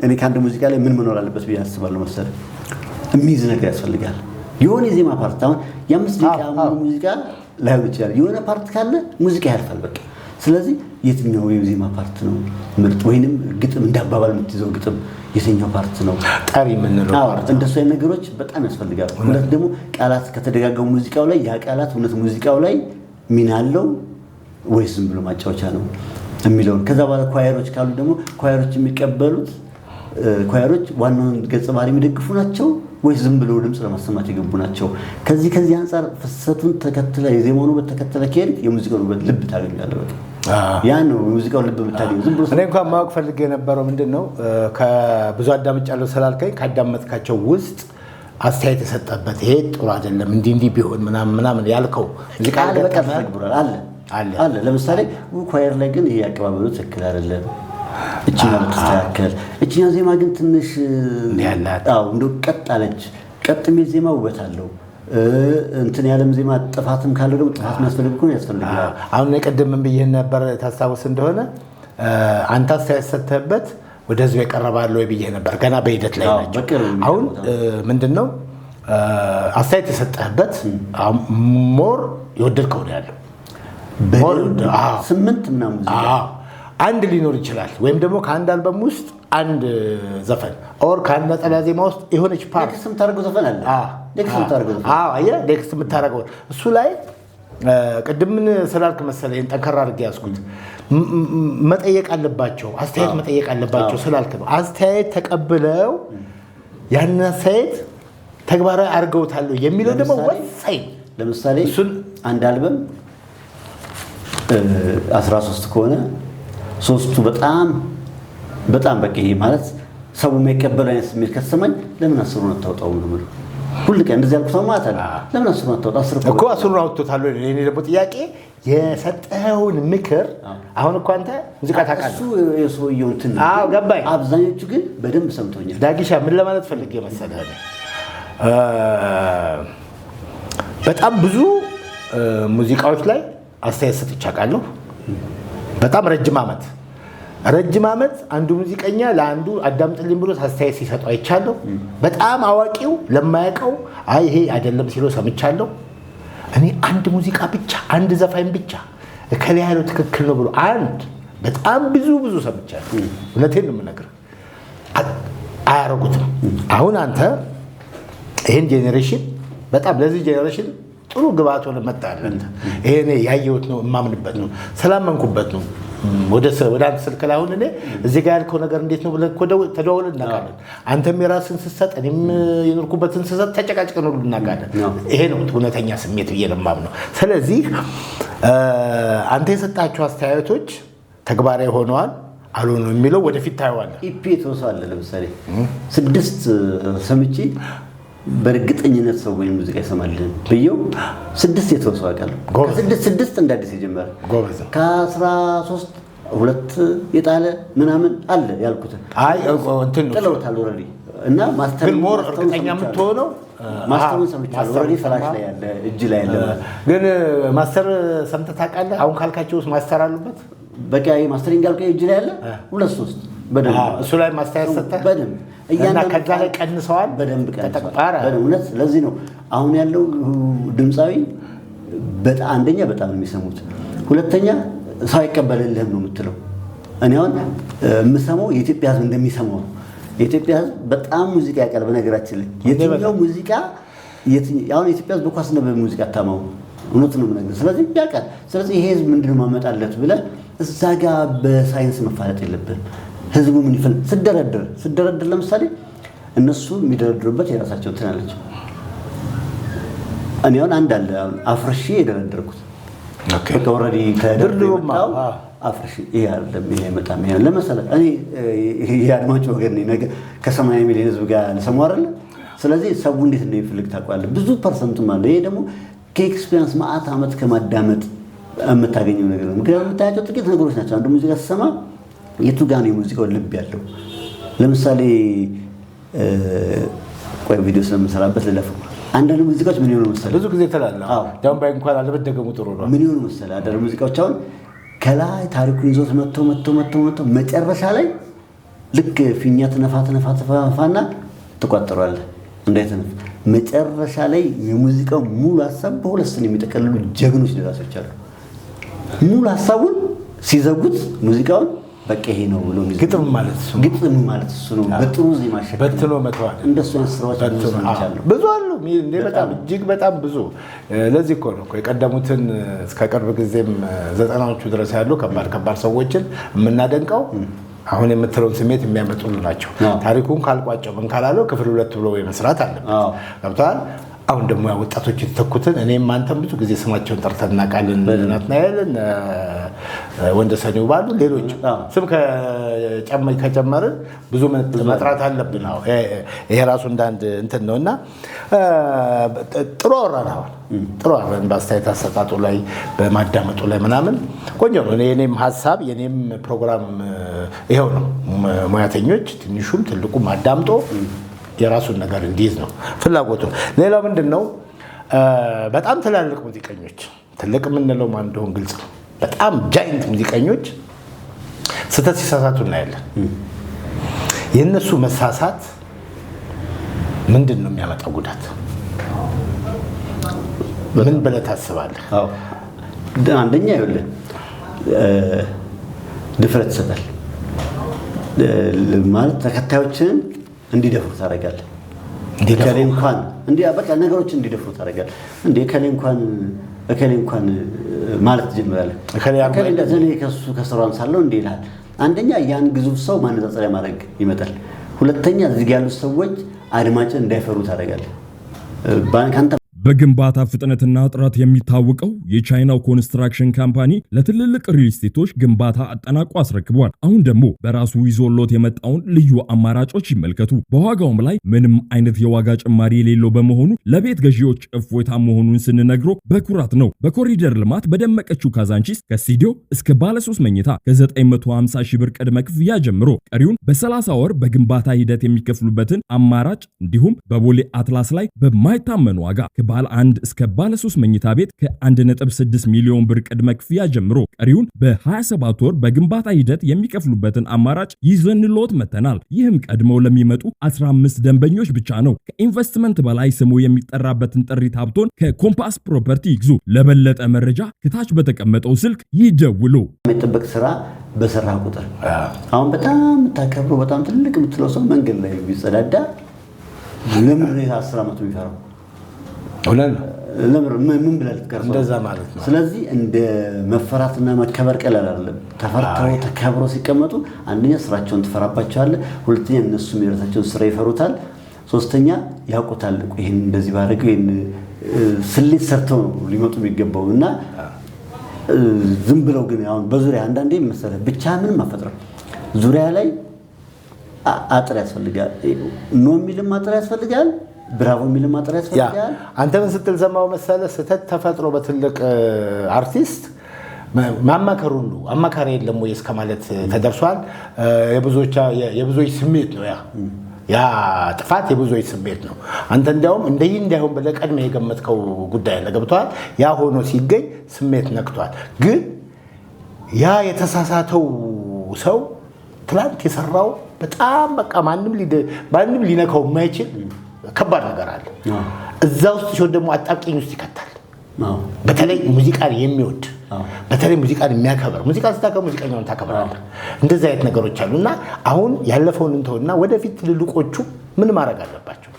እኔ ከአንድ ሙዚቃ ላይ ምን መኖር አለበት ብዬ አስባለሁ መሰለህ? የሚይዝ ነገር ያስፈልጋል። የሆነ የዜማ ፓርት አሁን የ5 ደቂቃ ሙዚቃ ላይሆን ይችላል። የሆነ ፓርት ካለ ሙዚቃ ያልፋል በቃ። ስለዚህ የትኛው የዜማ ፓርት ነው ምርጥ፣ ወይንም ግጥም እንዳባባል የምትይዘው ግጥም የትኛው ፓርት ነው ጠሪ የምንለው ፓርት? እንደሱ አይነት ነገሮች በጣም ያስፈልጋሉ። ሁለት ደግሞ ቃላት ከተደጋገሙ ሙዚቃው ላይ ያ ቃላት እውነት ሙዚቃው ላይ ሚና አለው ወይስ ዝም ብሎ ማጫወቻ ነው የሚለውን። ከዛ በኋላ ኳየሮች ካሉ ደግሞ ኳየሮች የሚቀበሉት ኳየሮች ዋናውን ገጸ ባህሪ የሚደግፉ ናቸው ወይስ ዝም ብሎ ድምፅ ለማሰማት የገቡ ናቸው? ከዚህ አንጻር ፍሰቱን ተከትለ የዜማውን ውበት ተከትለ ከሄድ የሙዚቃውን ውበት ልብ ታገኛለህ። ያ ነው የሙዚቃውን ልብ የምታገኘው። ዝም ብሎ እኔ እንኳን ማወቅ ፈልጌ የነበረው ምንድን ነው ከብዙ አዳምጫለሁ ስላልከኝ ካዳመጥካቸው ውስጥ አስተያየት የሰጠበት ይሄ ጥሩ አይደለም እንዲህ ቢሆን ምናምን ያልከው ሙዚቃ አለ። ለምሳሌ ኳየር ላይ ግን ይሄ አቀባበሉ ትክክል አይደለም፣ እቺኛው ተስተካከል፣ እቺኛው ዜማ ግን ትንሽ ያላት እንደው ቀጥ አለች። ቀጥ የሚል ዜማ ውበት አለው። እንትን ያለም ዜማ ጥፋትም ካለው ደግሞ ጥፋት የሚያስፈልግ ከሆነ ያስፈልጋል። አሁን ቅድም ምን ብዬሽ ነበር ታስታውስ እንደሆነ አንተ አስተያየት ሰጥተህበት ወደ ህዝብ ያቀርባል ወይ ብዬሽ ነበር። ገና በሂደት ላይ ናቸው። አሁን ምንድነው አስተያየት የሰጠህበት ሞር የወደድከው ነው ያለው። ስምንት ምናምን አንድ ሊኖር ይችላል፣ ወይም ደግሞ ከአንድ አልበም ውስጥ አንድ ዘፈን ኦር ከአንድ ነጠላ ዜማ ውስጥ የሆነች ፓርት ኔክስት የምታደርገው ዘፈን አለ። ኔክስት የምታደርገው እሱ ላይ ቅድም ምን ስላልክ መሰለህ ይሄን ጠንከራ አድርጌ ያዝኩት። መጠየቅ አለባቸው፣ አስተያየት መጠየቅ አለባቸው ስላልክ ነው። አስተያየት ተቀብለው ያን አስተያየት ተግባራዊ አድርገውታል የሚለው ደግሞ ወሳኝ። ለምሳሌ እሱን አንድ አልበም 13 ከሆነ ሶስቱ በጣም በቃ ይሄ ማለት ሰው የማይቀበል አይነት ስሜት ከተሰማኝ ለምን 10ሩን አታወጣውም ነው የምለው። ሁሉ ቀን እንደዚህ ያልኩት ሰው ማለት አለ። ለምን 10ሩን አታወጣው? 10 እኮ 10ሩን አውጥቶታል። እኔ ደግሞ ጥያቄ የሰጠኸውን ምክር አሁን እኮ አንተ ሙዚቃ ታውቃለህ። እሱ የሰውየው እንትን ገባኝ። አብዛኞቹ ግን በደንብ ሰምተውኛል። ዳጊሻ ምን ለማለት ፈልጌ መሰለህ በጣም ብዙ ሙዚቃዎች ላይ አስተያየት ሰጥቼ አውቃለሁ። በጣም ረጅም ዓመት አንዱ ሙዚቀኛ ለአንዱ አዳምጥልኝ ብሎ አስተያየት ሲሰጠው አይቻለሁ። በጣም አዋቂው ለማያውቀው አይ ይሄ አይደለም ሲለው ሰምቻለሁ። እኔ አንድ ሙዚቃ ብቻ አንድ ዘፋኝ ብቻ እከሌ ያለው ትክክል ነው ብሎ በጣም ብዙ ሰምቻለሁ። እውነቴን ነው የምነግርህ። አያረጉትም። አሁን አንተ ይሄን ጄኔሬሽን በጣም ለዚህ ጄኔሬሽን ጥሩ ግብአት ሆነ መጣለን። ይሄ እኔ ያየሁት ነው፣ የማምንበት ነው፣ ስላመንኩበት ነው። ወደ አንተ ስልክ ላይ አሁን እኔ እዚህ ጋር ያልከው ነገር እንዴት ነው ብለን ተደዋውለን እናውቃለን። አንተም የራስን ስትሰጥ እኔም የኖርኩበትን ስሰጥ ተጨቃጭቀን ሁሉ እናውቃለን። ይሄ ነው እውነተኛ ስሜት ብዬ ነው የማምነው። ስለዚህ አንተ የሰጣቸው አስተያየቶች ተግባራዊ ሆነዋል አልሆነም የሚለው ወደፊት ታየዋለህ። ኢፒ ተወሰዋለ ለምሳሌ 6 ሰምቼ በእርግጠኝነት ሰው ወይ ሙዚቃ ይሰማልን ብየው 6 የተወሰው አቃል ከ6 እንደ አዲስ የጀመረ ከ13 2 የጣለ ምናምን አለ ያልኩት እንትን ነው ጥለውታል ኦልሬዲ እና ማስተር ሞር እርግጠኛ የምትሆነው ማስተሩን ሰምቻለሁ። ኦልሬዲ ፍላሽ ላይ ያለ እጅ ላይ ያለ ግን ማስተር ሰምተህ ታውቃለህ? አሁን ካልካቸው ውስጥ ማስተር አሉበት። በቃ ማስተሪንግ ያልከው እጅ ላይ ያለ 2-3 በደንብ እሱ ላይ ማስተያየት ሰጠህ በደንብ እና ከዛ ላይ ቀንሰዋል በደንብ ቀንሰዋል። እውነት ለዚህ ነው አሁን ያለው ድምፃዊ በጣም አንደኛ በጣም የሚሰሙት፣ ሁለተኛ ሰው አይቀበልልህም ነው የምትለው። እኔ አሁን የምሰማው የኢትዮጵያ ሕዝብ እንደሚሰማው የኢትዮጵያ ሕዝብ በጣም ሙዚቃ ያውቃል። በነገራችን ላይ የትኛው ሙዚቃ አሁን የኢትዮጵያ ሕዝብ በኳስ ነው በሙዚቃ ታማው እውነት ነው የምነግርህ። ስለዚህ ያውቃል። ስለዚህ ይሄ ሕዝብ ምንድነው ማመጣለት ብለህ እዛ ጋር በሳይንስ መፋለጥ የለብህም። ህዝቡ ምን ይፈልግ ስደረድር ለምሳሌ እነሱ የሚደረድሩበት የራሳቸው እንትን አላቸው። እኔ አሁን አንድ አለ አፍርሺ የደረደርኩት በቃ ኦልሬዲ ከደረደርኩት አፍርሺ ይሄ አይደለም ይሄ መጣም ይሄ ለምሳሌ እኔ የአድማጭ ወገን ነኝ። ነገ ከ80 ሚሊዮን ህዝብ ጋር ልሰማው አይደለ? ስለዚህ ሰው እንዴት ነው ይፈልግ ታውቃለህ። ብዙ ፐርሰንቱም አለ። ይሄ ደግሞ ከኤክስፒሪየንስ ማአት ዓመት ከማዳመጥ የምታገኘው ነገር ነው። ምክንያቱም የምታያቸው ጥቂት ነገሮች ናቸው። አንዱ ሙዚቃ ስትሰማ የቱ ጋር ነው የሙዚቃው ልብ ያለው? ለምሳሌ ቆይ ቪዲዮ ስለምሰራበት ልለፈው። አንዳንድ ሙዚቃዎች ምን ይሆኑ መሰለህ? ብዙ ጊዜ ተላላ ዳውን ባይ እንኳን አለበደገሙ ጥሩ ነው። ምን ይሆኑ መሰለህ? አንዳንድ ሙዚቃዎች አሁን ከላይ ታሪኩን ይዞት መጥቶ መጨረሻ ላይ ልክ ፊኛ ትነፋና ትቋጥሯለህ እንዳይተነፍ። መጨረሻ ላይ የሙዚቃው ሙሉ ሀሳብ በሁለት ስን የሚጠቀልሉ ጀግኖች ደራሲዎች አሉ። ሙሉ ሀሳቡን ሲዘጉት ሙዚቃውን በቃ ይሄ ነው ብሎ ግጥም ማለት እሱ ነው። በጥሩ ዜማ ሸክም በትኖ መተዋል። እንደሱ አይነት ስራዎች ብዙ አሉ። በጣም እጅግ በጣም ብዙ። ለዚህ እኮ ነው የቀደሙትን እስከ ቅርብ ጊዜም 90ዎቹ ድረስ ያሉ ከባድ ሰዎችን የምናደንቀው። አሁን የምትለውን ስሜት የሚያመጡሉ ናቸው። ታሪኩን ካልቋጨው ምን ካላለው ክፍል 2 ብሎ መስራት አለበት። ገብቶሃል? አሁን ደግሞ ወጣቶች የተተኩትን እኔም አንተም ብዙ ጊዜ ስማቸውን ጠርተን እናውቃለን። ናትናኤልን ወንደሰኔው ባሉ ሌሎች ስም ከጨመርን ብዙ መጥራት አለብን። ይሄ ራሱ እንዳንድ እንትን ነው እና ጥሩ አወራን በአስተያየት አሰጣጡ ላይ በማዳመጡ ላይ ምናምን ቆንጆ ነው። የኔም ሀሳብ የኔም ፕሮግራም ይኸው ነው። ሙያተኞች ትንሹም ትልቁም አዳምጦ የራሱን ነገር እንዲይዝ ነው ፍላጎቱ። ሌላው ምንድነው? በጣም ትላልቅ ሙዚቀኞች ትልቅ የምንለው ማን እንደሆነ ግልጽ ነው። በጣም ጃይንት ሙዚቀኞች ስህተት ሲሳሳቱ እናያለን። የእነሱ መሳሳት ምንድን ነው የሚያመጣው ጉዳት? ምን ብለህ ታስባለህ? አንደኛ ይኸውልህ ድፍረት ይሰጣል ማለት ተከታዮችን እንዲደፍሩ ታደርጋለህ። ከሌ እንኳን በቃ ነገሮችን እንዲደፍሩ ታደርጋለህ። ከሌ እንኳን ማለት ትጀምራለህ። ከሌ እንደዚህ ከስራውን ሳለው እንዲህ ይልሃል። አንደኛ ያን ግዙፍ ሰው ማነጻጸሪያ ማድረግ ይመጣል። ሁለተኛ እዚህ ያሉት ሰዎች አድማጭን እንዳይፈሩ ታደርጋለህ። በግንባታ ፍጥነትና ጥራት የሚታወቀው የቻይናው ኮንስትራክሽን ካምፓኒ ለትልልቅ ሪል ስቴቶች ግንባታ አጠናቆ አስረክቧል። አሁን ደግሞ በራሱ ይዞሎት የመጣውን ልዩ አማራጮች ይመልከቱ። በዋጋውም ላይ ምንም አይነት የዋጋ ጭማሪ የሌለው በመሆኑ ለቤት ገዢዎች እፎይታ መሆኑን ስንነግሮ በኩራት ነው። በኮሪደር ልማት በደመቀችው ካዛንቺስ ከስቱዲዮ እስከ ባለ 3 መኝታ ከ950 ሺህ ብር ቅድመ ክፍያ ጀምሮ ቀሪውን በ30 ወር በግንባታ ሂደት የሚከፍሉበትን አማራጭ እንዲሁም በቦሌ አትላስ ላይ በማይታመን ዋጋ ከባለ 1 እስከ ባለ 3 መኝታ ቤት ከ1.6 ሚሊዮን ብር ቅድመ ክፍያ ጀምሮ ቀሪውን በ27 ወር በግንባታ ሂደት የሚከፍሉበትን አማራጭ ይዘንልዎት መተናል። ይህም ቀድመው ለሚመጡ 15 ደንበኞች ብቻ ነው። ከኢንቨስትመንት በላይ ስሙ የሚጠራበትን ጥሪት ሀብቶን ከኮምፓስ ፕሮፐርቲ ይግዙ። ለበለጠ መረጃ ከታች በተቀመጠው ስልክ ይደውሉ። የሚጠበቅ ስራ በሰራ ቁጥር አሁን በጣም የምታከብረው በጣም ትልቅ የምትለው ሰው መንገድ ላይ ቢጸዳዳ ለምን 10 ዓመት የሚፈራው ምን ብለህ ልትቀርጸው? እንደዛ ማለት ነው። ስለዚህ እንደ መፈራትና መከበር ቀላል አይደለም። ተፈርተው ተከብረው ሲቀመጡ አንደኛ ስራቸውን ትፈራባቸዋለህ፣ ሁለተኛ እነሱም የራሳቸውን ስራ ይፈሩታል፣ ሶስተኛ ያውቁታል። ይሄን እንደዚህ ባደረገው ይሄን ስሌት ሰርተው ነው ሊመጡ የሚገባው እና ዝም ብለው ግን አሁን በዙሪያ አንዳንዴ መሰለህ ብቻ ምንም አፈጥረው ዙሪያ ላይ አጥር ያስፈልጋል። ኖ የሚልም አጥር ያስፈልጋል። ብራቮ የሚልም አጥር ያስፈልጋል። አንተ ምን ስትል ሰማው መሰለህ? ስህተት ተፈጥሮ በትልቅ አርቲስት ማማከር ሁሉ አማካሪ የለም ወይ እስከ ማለት ተደርሷል። የብዙዎች ስሜት ነው ያ ጥፋት የብዙዎች ስሜት ነው። አንተ እንዲያውም እንዳይሆን ብለህ ቀድመህ የገመትከው ጉዳይ አለ። ገብቶሃል? ያ ሆኖ ሲገኝ ስሜት ነክቷል። ግን ያ የተሳሳተው ሰው ትላንት የሰራው በጣም በቃ ማንም ሊነካው የማይችል ከባድ ነገር አለ። እዛ ውስጥ ሲሆን ደግሞ አጣብቂኝ ውስጥ ይከታል። በተለይ ሙዚቃን የሚወድ በተለይ ሙዚቃን የሚያከብር ሙዚቃ ስታከብር ሙዚቀኛውን ታከብራለህ። እንደዚህ አይነት ነገሮች አሉና አሁን ያለፈውን እንተውና ወደፊት ትልልቆቹ ምን ማድረግ አለባቸው?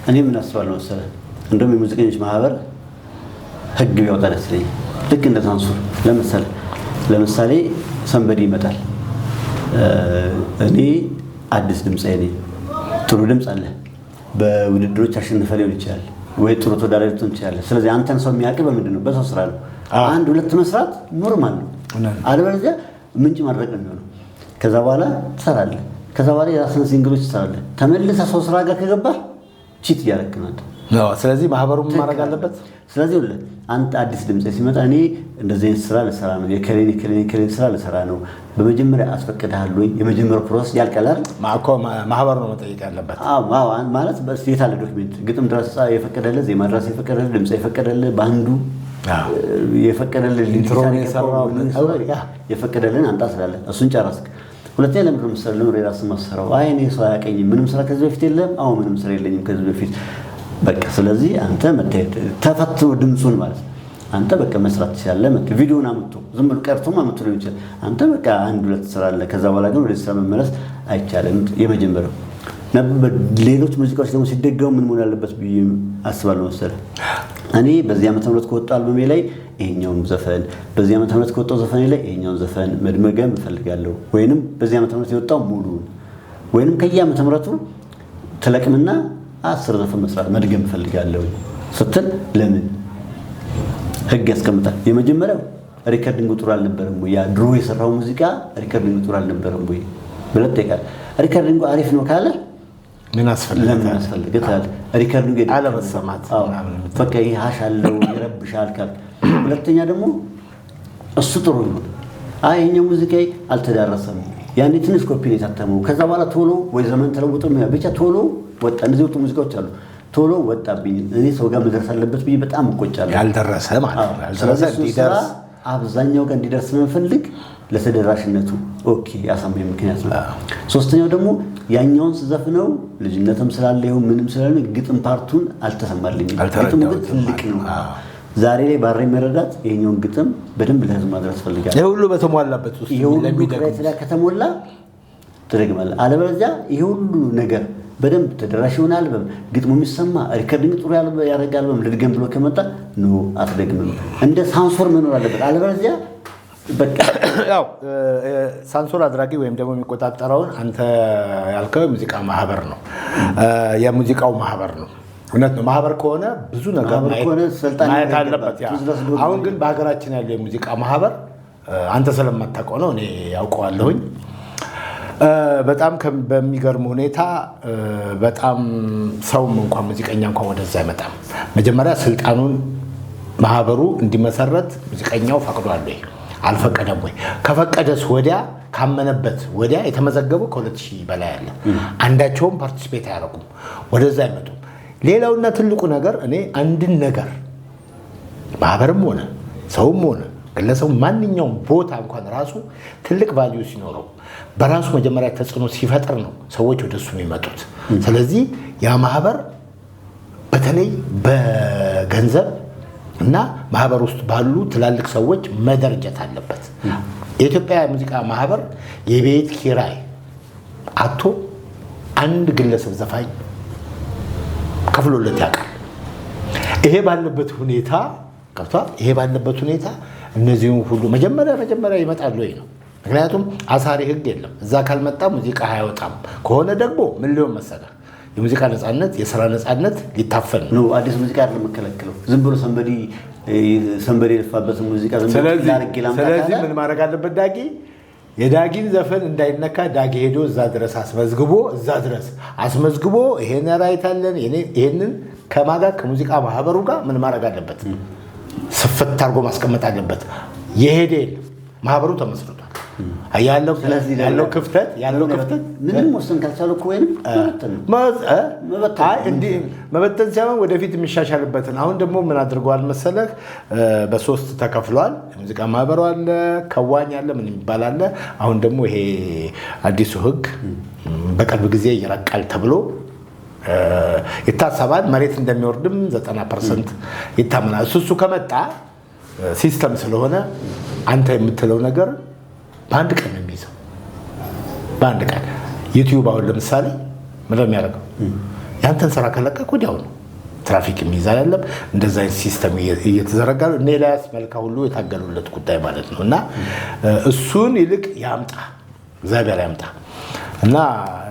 እኔ ምን አስባለሁ መሰለህ? እንደውም የሙዚቀኞች ማህበር ህግ ቢያወጣ ደስ ይለኛል። ልክ እንደ ሳንሱር ለምሳሌ ሰንበዲ ይመጣል። እኔ አዲስ ድምጻዊ ነኝ፣ ጥሩ ድምጽ አለ፣ በውድድሮች አሸንፈ ሊሆን ይችላል ወይ ጥሩ ተወዳዳሪ ልትሆን ትችላለህ። ስለዚህ አንተን ሰው የሚያውቅህ በምንድን ነው? በሰው ስራ ነው። አንድ ሁለት መስራት ኖርማል ነው። አለበለዚያ ምንጭ ማድረግ ነው የሚሆነው። ከዛ በኋላ ትሰራለህ። ከዛ በኋላ የራስህን ሲንግሎች ትሰራለህ። ተመልሰህ ሰው ስራ ጋር ከገባህ ቺት እያደረግህ ነው። ስለዚህ ማህበሩ ምን ማድረግ አለበት? ስለዚህ አንተ አዲስ ድምጽ ሲመጣ እኔ እንደዚህ አይነት ስራ ልሰራ ነው፣ የከሌን ስራ ልሰራ ነው፣ በመጀመሪያ አስፈቅድሃል ወይ? የመጀመሪያው ፕሮሰስ ያልቃል አይደል? ማህበሩ ነው መጠየቅ ያለበት። ማለት የት አለ ዶክሜንት? ግጥም ድረስ የፈቀደልህ፣ ዜማ ድረስ የፈቀደልህ፣ ድምጽ የፈቀደልህ፣ ባንዱ የፈቀደልህ፣ የፈቀደልህን አንጣ ስላለ እሱን ጨረስክ። ሁለተኛ ለምንድን ነው የምትሰራው? ለምን ራስህ ማሰራው? አይ እኔ ሰው አያውቀኝም፣ ምንም ስራ ከዚህ በፊት የለም። አዎ ምንም ስራ የለኝም ከዚህ በፊት በቃ። ስለዚህ አንተ መታየት ተፈትኖ ድምጹን ማለት ነው። አንተ በቃ መስራት ትችላለህ። ቪዲዮን አምጥቶ ዝም ብሎ ቀርቶም አምጥቶ ሊሆን ይችላል። አንተ በቃ አንድ ሁለት ትሰራለህ። ከዛ በኋላ ግን ወደ ስራ መመለስ አይቻልም። የመጀመሪያው ሌሎች ሙዚቃዎች ደግሞ ሲደገሙ ምን መሆን አለበት ብዬ አስባለሁ መሰለህ? እኔ በዚህ ዓመተ ምህረት ከወጣው አልበሜ ላይ ይሄኛውን ዘፈን፣ በዚህ ዓመተ ምህረት ከወጣው ዘፈኔ ላይ ይሄኛውን ዘፈን መድመገም እፈልጋለሁ፣ ወይንም በዚህ ዓመተ ምህረት የወጣው ሙሉውን፣ ወይንም ከየዓመተ ምህረቱ ተለቅምና 10 ዘፈን መስራት መድገም እፈልጋለሁ ስትል ለምን ህግ ያስቀምጣል? የመጀመሪያው ሪከርዲንግ ጥሩ አልነበረም ወይ? ያ ድሮ የሰራው ሙዚቃ ሪከርዲንግ ጥሩ አልነበረም ወይ ብለህ ትጠይቃለህ። ሪከርዲንጉ አሪፍ ነው ካለ ምን አስፈልገ ታል ሪከርዲንግ አለመሰማት በቃ ይሄ ሀሽ አለው ይረብሻል ካልክ፣ ሁለተኛ ደግሞ እሱ ጥሩ ነው፣ አይ ይሄኛው ሙዚቃ አልተዳረሰም፣ ያኔ ትንሽ ኮፒ ነው የታተመው፣ ከዛ በኋላ ቶሎ ወይ ዘመን ተለውጦ ብቻ ቶሎ ወጣ። እንደዚህ ወጡ ሙዚቃዎች አሉ። ቶሎ ወጣብኝ እኔ ሰው ጋር መድረስ አለበት ብዬ በጣም እቆጫለሁ። ያልደረሰ ማለት ነው። ስለዚህ እንዲደርስ አብዛኛው ጋር እንዲደርስ ስለምፈልግ ለተደራሽነቱ ኦኬ ያሳመኝ ምክንያት ነው። ሶስተኛው ደግሞ ያኛውን ስዘፍነው ልጅነትም ስላለ ይሁን ምንም ስላለ ግጥም ፓርቱን አልተሰማልኝም። ግጥሙ ግን ትልቅ ነው። ዛሬ ላይ ባሬ መረዳት ይሄኛውን ግጥም በደንብ ለህዝብ ማድረስ ፈልጋለሁ። ይሄ ሁሉ በተሟላበት ውስጥ ለሚደግም ከተሞላ ትደግማለህ። አለበለዚያ ይሄ ሁሉ ነገር በደንብ ተደራሽ ይሆናል። ግጥሙ የሚሰማ ሪከርዲንግ ጥሩ ያደርጋል። ልድገም ብሎ ከመጣ ኖ አትደግምም። እንደ ሳንሶር መኖር አለበት። አለበለዚያ በቃ ያው ሳንሶር አድራጊ ወይም ደግሞ የሚቆጣጠረውን አንተ ያልከው የሙዚቃ ማህበር ነው፣ የሙዚቃው ማህበር ነው። እውነት ነው። ማህበር ከሆነ ብዙ ነገር ማየት አለበት። አሁን ግን በሀገራችን ያለው የሙዚቃ ማህበር አንተ ስለማታውቀው ነው፣ እኔ ያውቀዋለሁኝ። በጣም በሚገርም ሁኔታ በጣም ሰውም እንኳን ሙዚቀኛ እንኳን ወደዛ አይመጣም። መጀመሪያ ስልጣኑን ማህበሩ እንዲመሰረት ሙዚቀኛው ፈቅዷል ወይ አልፈቀደም ወይ? ከፈቀደስ ወዲያ ካመነበት ወዲያ የተመዘገበው ከ2000 በላይ አለ። አንዳቸውም ፓርቲሲፔት አያደርጉም፣ ወደዛ አይመጡም። ሌላውና ትልቁ ነገር እኔ አንድን ነገር ማህበርም ሆነ ሰውም ሆነ ግለሰቡ ማንኛውም ቦታ እንኳን ራሱ ትልቅ ቫልዩ ሲኖረው በራሱ መጀመሪያ ተጽዕኖ ሲፈጥር ነው ሰዎች ወደሱ የሚመጡት። ስለዚህ ያ ማህበር በተለይ በገንዘብ እና ማህበር ውስጥ ባሉ ትላልቅ ሰዎች መደረጀት አለበት። የኢትዮጵያ ሙዚቃ ማህበር የቤት ኪራይ አቶ አንድ ግለሰብ ዘፋኝ ከፍሎለት ያውቃል። ይሄ ባለበት ሁኔታ ቀርቷል። ይሄ ባለበት ሁኔታ እነዚህን ሁሉ መጀመሪያ ይመጣሉ ወይ ነው። ምክንያቱም አሳሪ ህግ የለም። እዛ ካልመጣ ሙዚቃ አይወጣም። ከሆነ ደግሞ ምን ሊሆን መሰለህ የሙዚቃ ነፃነት፣ የሥራ ነፃነት ሊታፈን ነው። አዲስ ሙዚቃ አይደለም መከለከለው። ዝም ብሎ ሰንበዲ የለፋበትን ሙዚቃ ዝም ብሎ ስለዚህ ምን ማድረግ አለበት? ዳጊ የዳጊን ዘፈን እንዳይነካ ዳጊ ሄዶ እዛ ድረስ አስመዝግቦ ይሄን ራይት አለን ይሄንን ከማጋ ከሙዚቃ ማህበሩ ጋር ምን ማድረግ አለበት? ስፍት አድርጎ ማስቀመጥ አለበት። የሄደ ማህበሩ ተመስርቷል። ያለው ክፍተት ምንም ወሰን ካልቻሉ እኮ ወይንም መበተን ሳይሆን ወደፊት የሚሻሻልበትን። አሁን ደግሞ ምን አድርገዋል መሰለህ? በሶስት ተከፍሏል። የሙዚቃ ማህበሩ አለ፣ ከዋኝ አለ፣ ምን የሚባል አለ። አሁን ደግሞ ይሄ አዲሱ ህግ በቅርብ ጊዜ ይረቃል ተብሎ ይታሰባል። መሬት እንደሚወርድም 90% ይታመናል። እሱ ከመጣ ሲስተም ስለሆነ አንተ የምትለው ነገር በአንድ ቀን ነው የሚይዘው። በአንድ ቀን ዩቲዩብ አሁን ለምሳሌ ምንድን ነው የሚያደርገው? ያንተን ስራ ከለቀቅ ወዲያው ነው ትራፊክ የሚይዝ አይደለም። እንደዛ አይነት ሲስተም እየተዘረጋ ነው። እነ ኤልያስ መልካ ሁሉ የታገሉለት ጉዳይ ማለት ነው። እና እሱን ይልቅ ያምጣ፣ እግዚአብሔር ያምጣ። እና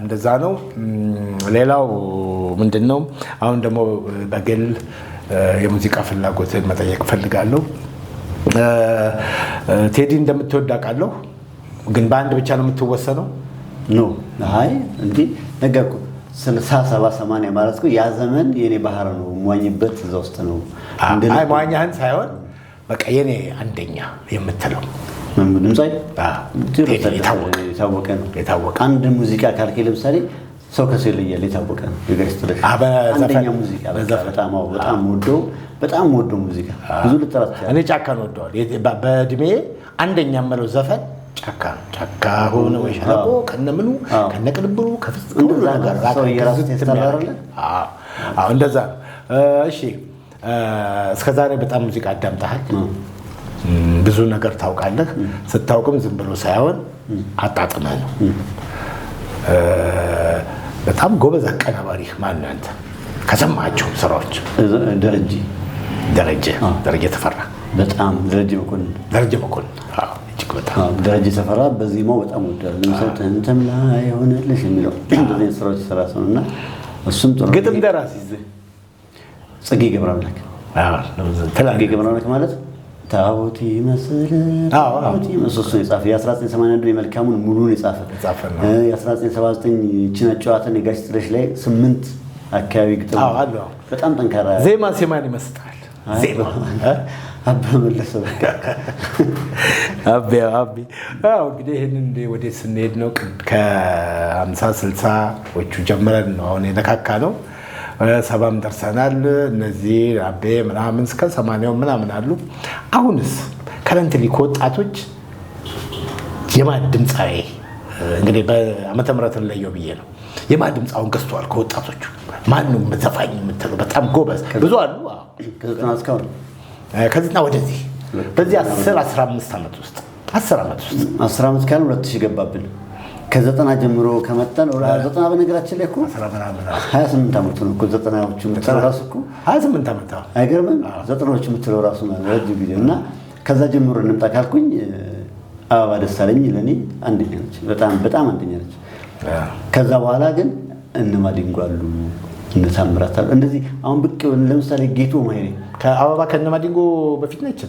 እንደዛ ነው። ሌላው ምንድን ነው? አሁን ደግሞ በግል የሙዚቃ ፍላጎትን መጠየቅ ፈልጋለሁ። ቴዲ እንደምትወድ አውቃለሁ፣ ግን በአንድ ብቻ ነው የምትወሰነው? ኖ አይ እንዴ ነገርኩ 60-70-80 ማለት እኮ ያ ዘመን የኔ ባህር ነው። ሟኝበት እዛ ውስጥ ነው። አይ ሟኛህን ሳይሆን በቃ የኔ አንደኛ የምትለው ድምጻይ የታወቀ አንድ ሙዚቃ ካልክ ለምሳሌ ሰው ከሰው ይለያል። የታወቀ ነው። የጋይስቶለሽ አንደኛ ሙዚቃ በጣም ወዶ ሙዚቃ ብዙ ልጠራት ይችላል። እኔ ጫካ ነው ወደዋል። በእድሜ አንደኛ የምለው ዘፈን ጫካ ነው። ጫካ ሆነ ወይ ሸለቆ ከነምኑ ከነቅንብሩ ከፍጹም ነገር ሰው የራሱ ተስተላረለ። እንደዛ ነው። እሺ እስከዛሬ በጣም ሙዚቃ አዳምጠሃል። ብዙ ነገር ታውቃለህ። ስታውቅም ዝም ብሎ ሳይሆን አጣጥመህ ነው። በጣም ጎበዝ አቀናባሪ ማን ነው አንተ? ከሰማቸው ስራዎች ደረጀ ተፈራ በጣም ደረጀ መኮንን እጅግ በጣም ደረጀ ተፈራ በዜማው በጣም ወዳለሁ። ለምሳሌ እንተም ላይ ሆነልሽ የሚለው እንደዚህ ስራዎች ሰራ ሰውና እሱም ጥሩ ግጥም ደራሲ ጽጌ ገብረአምላክ ማለት ታቦቲ መስል እሱ የጻፈ የ1981 የመልካሙን ሙሉን የጻፈ የ1979 ጭነጫዋትን የጋሽ ጥለሽ ላይ 8 አካባቢ ግጥም በጣም ጠንካራ ዜማ ሲማን ይመስጣል። ዜማ አበመለሰ እንግዲህ ይህንን ወደ ስንሄድ ነው ከ50-60ዎቹ ጀምረን ነው አሁን የነካካ ነው። 70 ደርሰናል። እነዚህ አቤ ምናምን እስከ 80 ምናምን አሉ። አሁንስ ከረንትሊ ከወጣቶች የማን ድምፃዊ እንግዲህ በዓመተ ምህረትን ለየው ብዬ ነው የማን ድምፅ አሁን ገዝተዋል ከወጣቶቹ? ማንም ዘፋኝ የምትለው በጣም ጎበዝ ብዙ አሉ። ከዘጠና ወደዚህ በዚህ 10-15 ዓመት ውስጥ 10 ዓመት ካለ 2000 ገባብን። ከ90 ጀምሮ ከመጣን 90 በነገራችን ላይ እኮ 28 ዓመት ነው እኮ 90ዎቹ የምትለው ራሱ እኮ 28 ዓመት አይገርምም? 90ዎቹ የምትለው ራሱ ማለት ረጅም ጊዜ እና ከዛ ጀምሮ እንምጣ ካልኩኝ አበባ ደሳለኝ ለኔ አንደኛ ነች። በጣም አንደኛ ነች። ከዛ በኋላ ግን እነ ማዲንጎ አሉ፣ እነ ታምራት አሉ። እንደዚህ አሁን ብቅ ለምሳሌ ጌቶ ማይሬ ከአበባ ከነ ማዲንጎ በፊት ነች።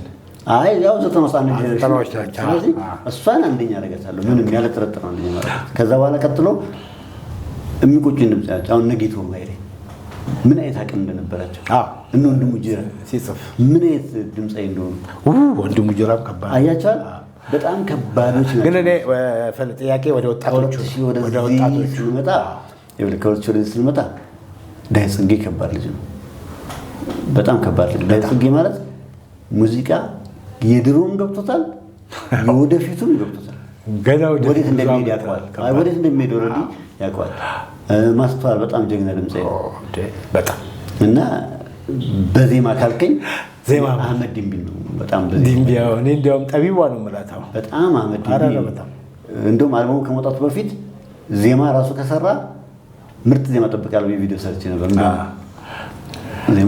አይ ያው 91 ጀነሬሽን ስለዚህ እሷን አንደኛ አደረጋታለሁ ምንም ያለ ጥርጥር አንደኛ ማለት። ከዛ በኋላ ቀጥሎ የሚቆጩኝ ድምጻቸው አሁን ነጌቶ ማይሬ ምን አይነት አቅም እንደነበራቸው እነ ወንድሙ ጅራ ሲጽፍ ምን አይነት ድምጻይ እንደሆኑ ወንድሙ ጅራም ከባድ አያቻል በጣም ከባዶች ናቸው። ግን እኔ ጥያቄ ወደ ወጣቶቹ ስንመጣ ዳዊት ጽጌ ከባድ ልጅ ነው። በጣም ከባድ ልጅ ዳዊት ጽጌ ማለት ሙዚቃ የድሮም ገብቶታል፣ የወደፊቱም ገብቶታል። ገና ወዴት እንደሚሄድ ያውቀዋል። ወዴት እንደሚሄድ ኦልሬዲ ያውቀዋል። ማስተዋል በጣም ጀግና ድምፅ ነው በጣም እና በዜማ ካልከኝ ዜማ አህመድ ዲምቢ ነው። በጣም ዲምቢ እኔ እንዲያውም ጠቢቧ ነው የምላት። በጣም አህመድ ዲምቢ እንደውም አልበሙ ከመውጣቱ በፊት ዜማ ራሱ ከሰራ ምርጥ ዜማ ጠብቃለሁ። የቪዲዮ ሰርች ነበር።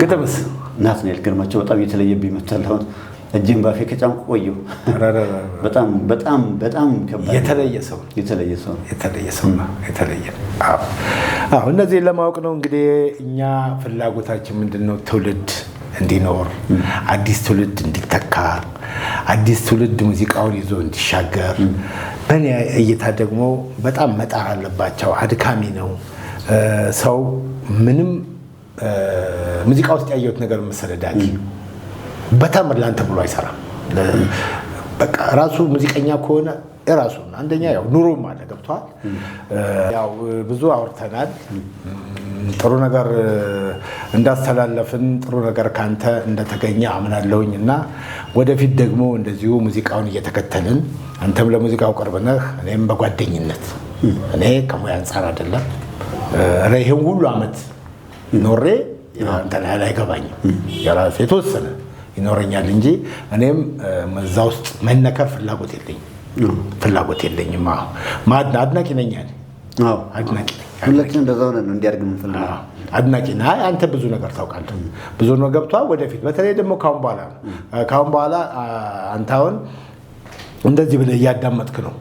ግጥምስ ናትናኤል ግርማቸው በጣም የተለየብኝ መጥቷል። አሁን እጅን ባፌ ከጫምኩ ቆየሁ። በጣም በጣም በጣም ከባድ የተለየ ሰው የተለየ። አዎ እነዚህን ለማወቅ ነው እንግዲህ እኛ ፍላጎታችን ምንድነው? ትውልድ እንዲኖር፣ አዲስ ትውልድ እንዲተካ፣ አዲስ ትውልድ ሙዚቃውን ይዞ እንዲሻገር። በእኔ እይታ ደግሞ በጣም መጣር አለባቸው። አድካሚ ነው። ሰው ምንም ሙዚቃ ውስጥ ያየሁት ነገር መሰለህ ዳጊ፣ በታምር ላንተ ብሎ አይሰራም። በቃ ራሱ ሙዚቀኛ ከሆነ እራሱ አንደኛ ያው ኑሮም አለ ገብቷል። ያው ብዙ አውርተናል። ጥሩ ነገር እንዳስተላለፍን ጥሩ ነገር ካንተ እንደተገኘ አምናለሁኝ እና ወደፊት ደግሞ እንደዚሁ ሙዚቃውን እየተከተልን አንተም ለሙዚቃው ቅርብ ነህ፣ እኔም በጓደኝነት እኔ ከሙያ አንጻር አይደለም ይሄን ሁሉ ዓመት ኖሬ አንተ ላይ አይገባኝም። የራሴ የተወሰነ ይኖረኛል እንጂ እኔም እዛ ውስጥ መነከር ፍላጎት የለኝም። አድናቂ ነኝ። አድናቂ ሁላችን እንደዛ ሆነን ነው እንዲያርግ የምንፈልገው። አድናቂ ነህ። አንተ ብዙ ነገር ታውቃለህ፣ ብዙ ነው ገብቷል። ወደፊት በተለይ ደግሞ ካሁን በኋላ አንተ አሁን እንደዚህ ብለህ እያዳመጥክ ነው፣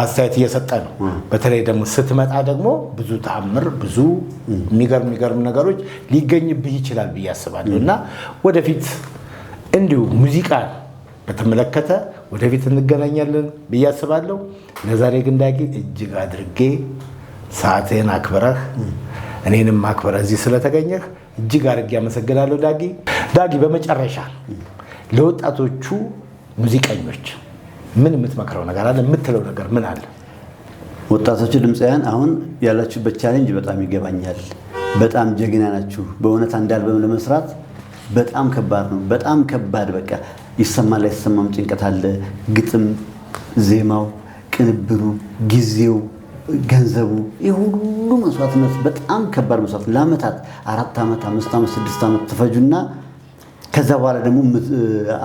አስተያየት እየሰጠ ነው። በተለይ ደግሞ ስትመጣ ደግሞ ብዙ ተአምር፣ ብዙ የሚገርም ነገሮች ሊገኝብህ ይችላል ብዬ አስባለሁ እና ወደፊት እንዲሁ ሙዚቃ በተመለከተ ወደፊት እንገናኛለን ብዬ አስባለሁ። ለዛሬ ግን ዳጊ እጅግ አድርጌ ሰዓትህን አክብረህ እኔንም አክብረህ እዚህ ስለተገኘህ እጅግ አድርጌ አመሰግናለሁ ዳጊ። በመጨረሻ ለወጣቶቹ ሙዚቀኞች ምን የምትመክረው ነገር አለ? የምትለው ነገር ምን አለ? ወጣቶቹ ድምፃውያን አሁን ያላችሁበት ቻሌንጅ በጣም ይገባኛል። በጣም ጀግና ናችሁ። በእውነት አንድ አልበም ለመስራት በጣም ከባድ ነው። በጣም ከባድ በቃ ይሰማል አይሰማም ጭንቀት አለ። ግጥም፣ ዜማው፣ ቅንብሩ፣ ጊዜው፣ ገንዘቡ፣ ይህ ሁሉ መስዋዕትነት በጣም ከባድ መስዋዕት ለአመታት 4 ዓመት 5 ዓመት 6 ዓመት ትፈጁና ከዛ በኋላ ደግሞ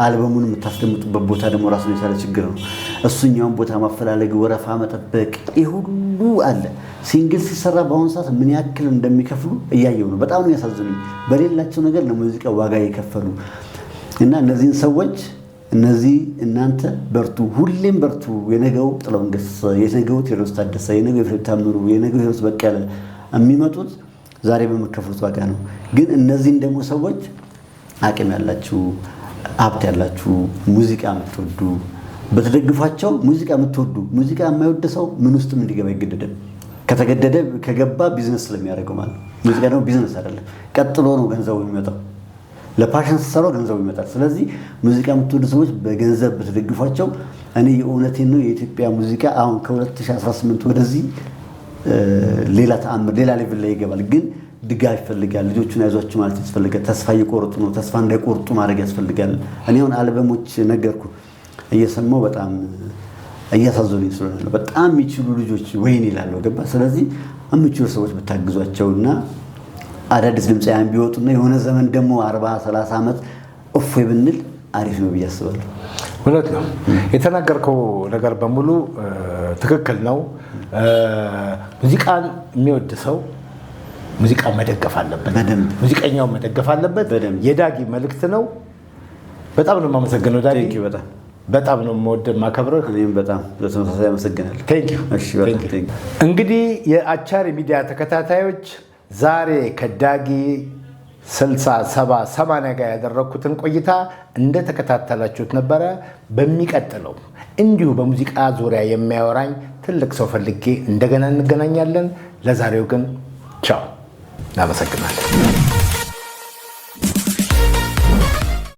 አልበሙን የምታስደምጡበት ቦታ ደግሞ ራሱን የቻለ ችግር ነው። እሱኛውን ቦታ ማፈላለግ፣ ወረፋ መጠበቅ፣ ይህ ሁሉ አለ። ሲንግል ሲሰራ በአሁኑ ሰዓት ምን ያክል እንደሚከፍሉ እያየው ነው። በጣም ነው ያሳዝኑኝ። በሌላቸው ነገር ለሙዚቃ ዋጋ የከፈሉ እና እነዚህን ሰዎች እናንተ በርቱ፣ ሁሌም በርቱ። የነገው ጥላሁን ገሰሰ፣ የነገው ቴዎድሮስ ታደሰ፣ የነገው ኤፍሬም ታምሩ፣ የነገው ሂሩት በቀለ የሚመጡት ዛሬ በመከፍሉት ዋጋ ነው። ግን እነዚህን ደግሞ ሰዎች አቅም ያላችሁ፣ ሀብት ያላችሁ፣ ሙዚቃ የምትወዱ በተደግፏቸው ሙዚቃ የምትወዱ ሙዚቃ የማይወድ ሰው ምን ውስጥም እንዲገባ ይገደዳል። ከተገደደ ከገባ ቢዝነስ ስለሚያደርገው ማለት ነው። ሙዚቃ ደግሞ ቢዝነስ አይደለም፣ ቀጥሎ ነው ገንዘቡ የሚመጣው። ለፓሽን ስትሰራው ገንዘቡ ይመጣል። ስለዚህ ሙዚቃ የምትወዱ ሰዎች በገንዘብ በተደግፏቸው እኔ የእውነቴን ነው የኢትዮጵያ ሙዚቃ አሁን ከ2018 ወደዚህ ሌላ ተአምር ሌላ ሌቭል ላይ ይገባል። ግን ድጋፍ ይፈልጋል። ልጆቹን ያዟችሁ ማለት ያስፈልጋል። ተስፋ እየቆረጡ ነው። ተስፋ እንዳይቆርጡ ማድረግ ያስፈልጋል። እኔ አሁን አልበሞች ነገርኩ እየሰማው በጣም እያሳዘኑኝ ስለሆነ ነው። በጣም የሚችሉ ልጆች ወይን ይላሉ ገባ። ስለዚህ የሚችሉ ሰዎች ብታግዟቸውና አዳዲስ ድምፃውያን ቢወጡና የሆነ ዘመን ደግሞ 40-30 ዓመት እፎይ ብንል አሪፍ ነው ብዬ አስባለሁ። እውነት ነው የተናገርከው ነገር በሙሉ ትክክል ነው። ሙዚቃን የሚወድ ሰው ሙዚቃ መደገፍ አለበት። ሙዚቀኛው መደገፍ አለበት። የዳጊ መልእክት ነው። በጣም ነው የማመሰግነው ዳጊ። በጣም ነው የምወደው ማከብረህ። እኔም በጣም ለተመሳሳይ አመሰግናለሁ። እንግዲህ የአቻሪ ሚዲያ ተከታታዮች ዛሬ ከዳጊ 60 70 80 ጋር ያደረኩትን ቆይታ እንደተከታተላችሁት ነበረ። በሚቀጥለው እንዲሁ በሙዚቃ ዙሪያ የሚያወራኝ ትልቅ ሰው ፈልጌ እንደገና እንገናኛለን። ለዛሬው ግን ቻው፣ እናመሰግናለን።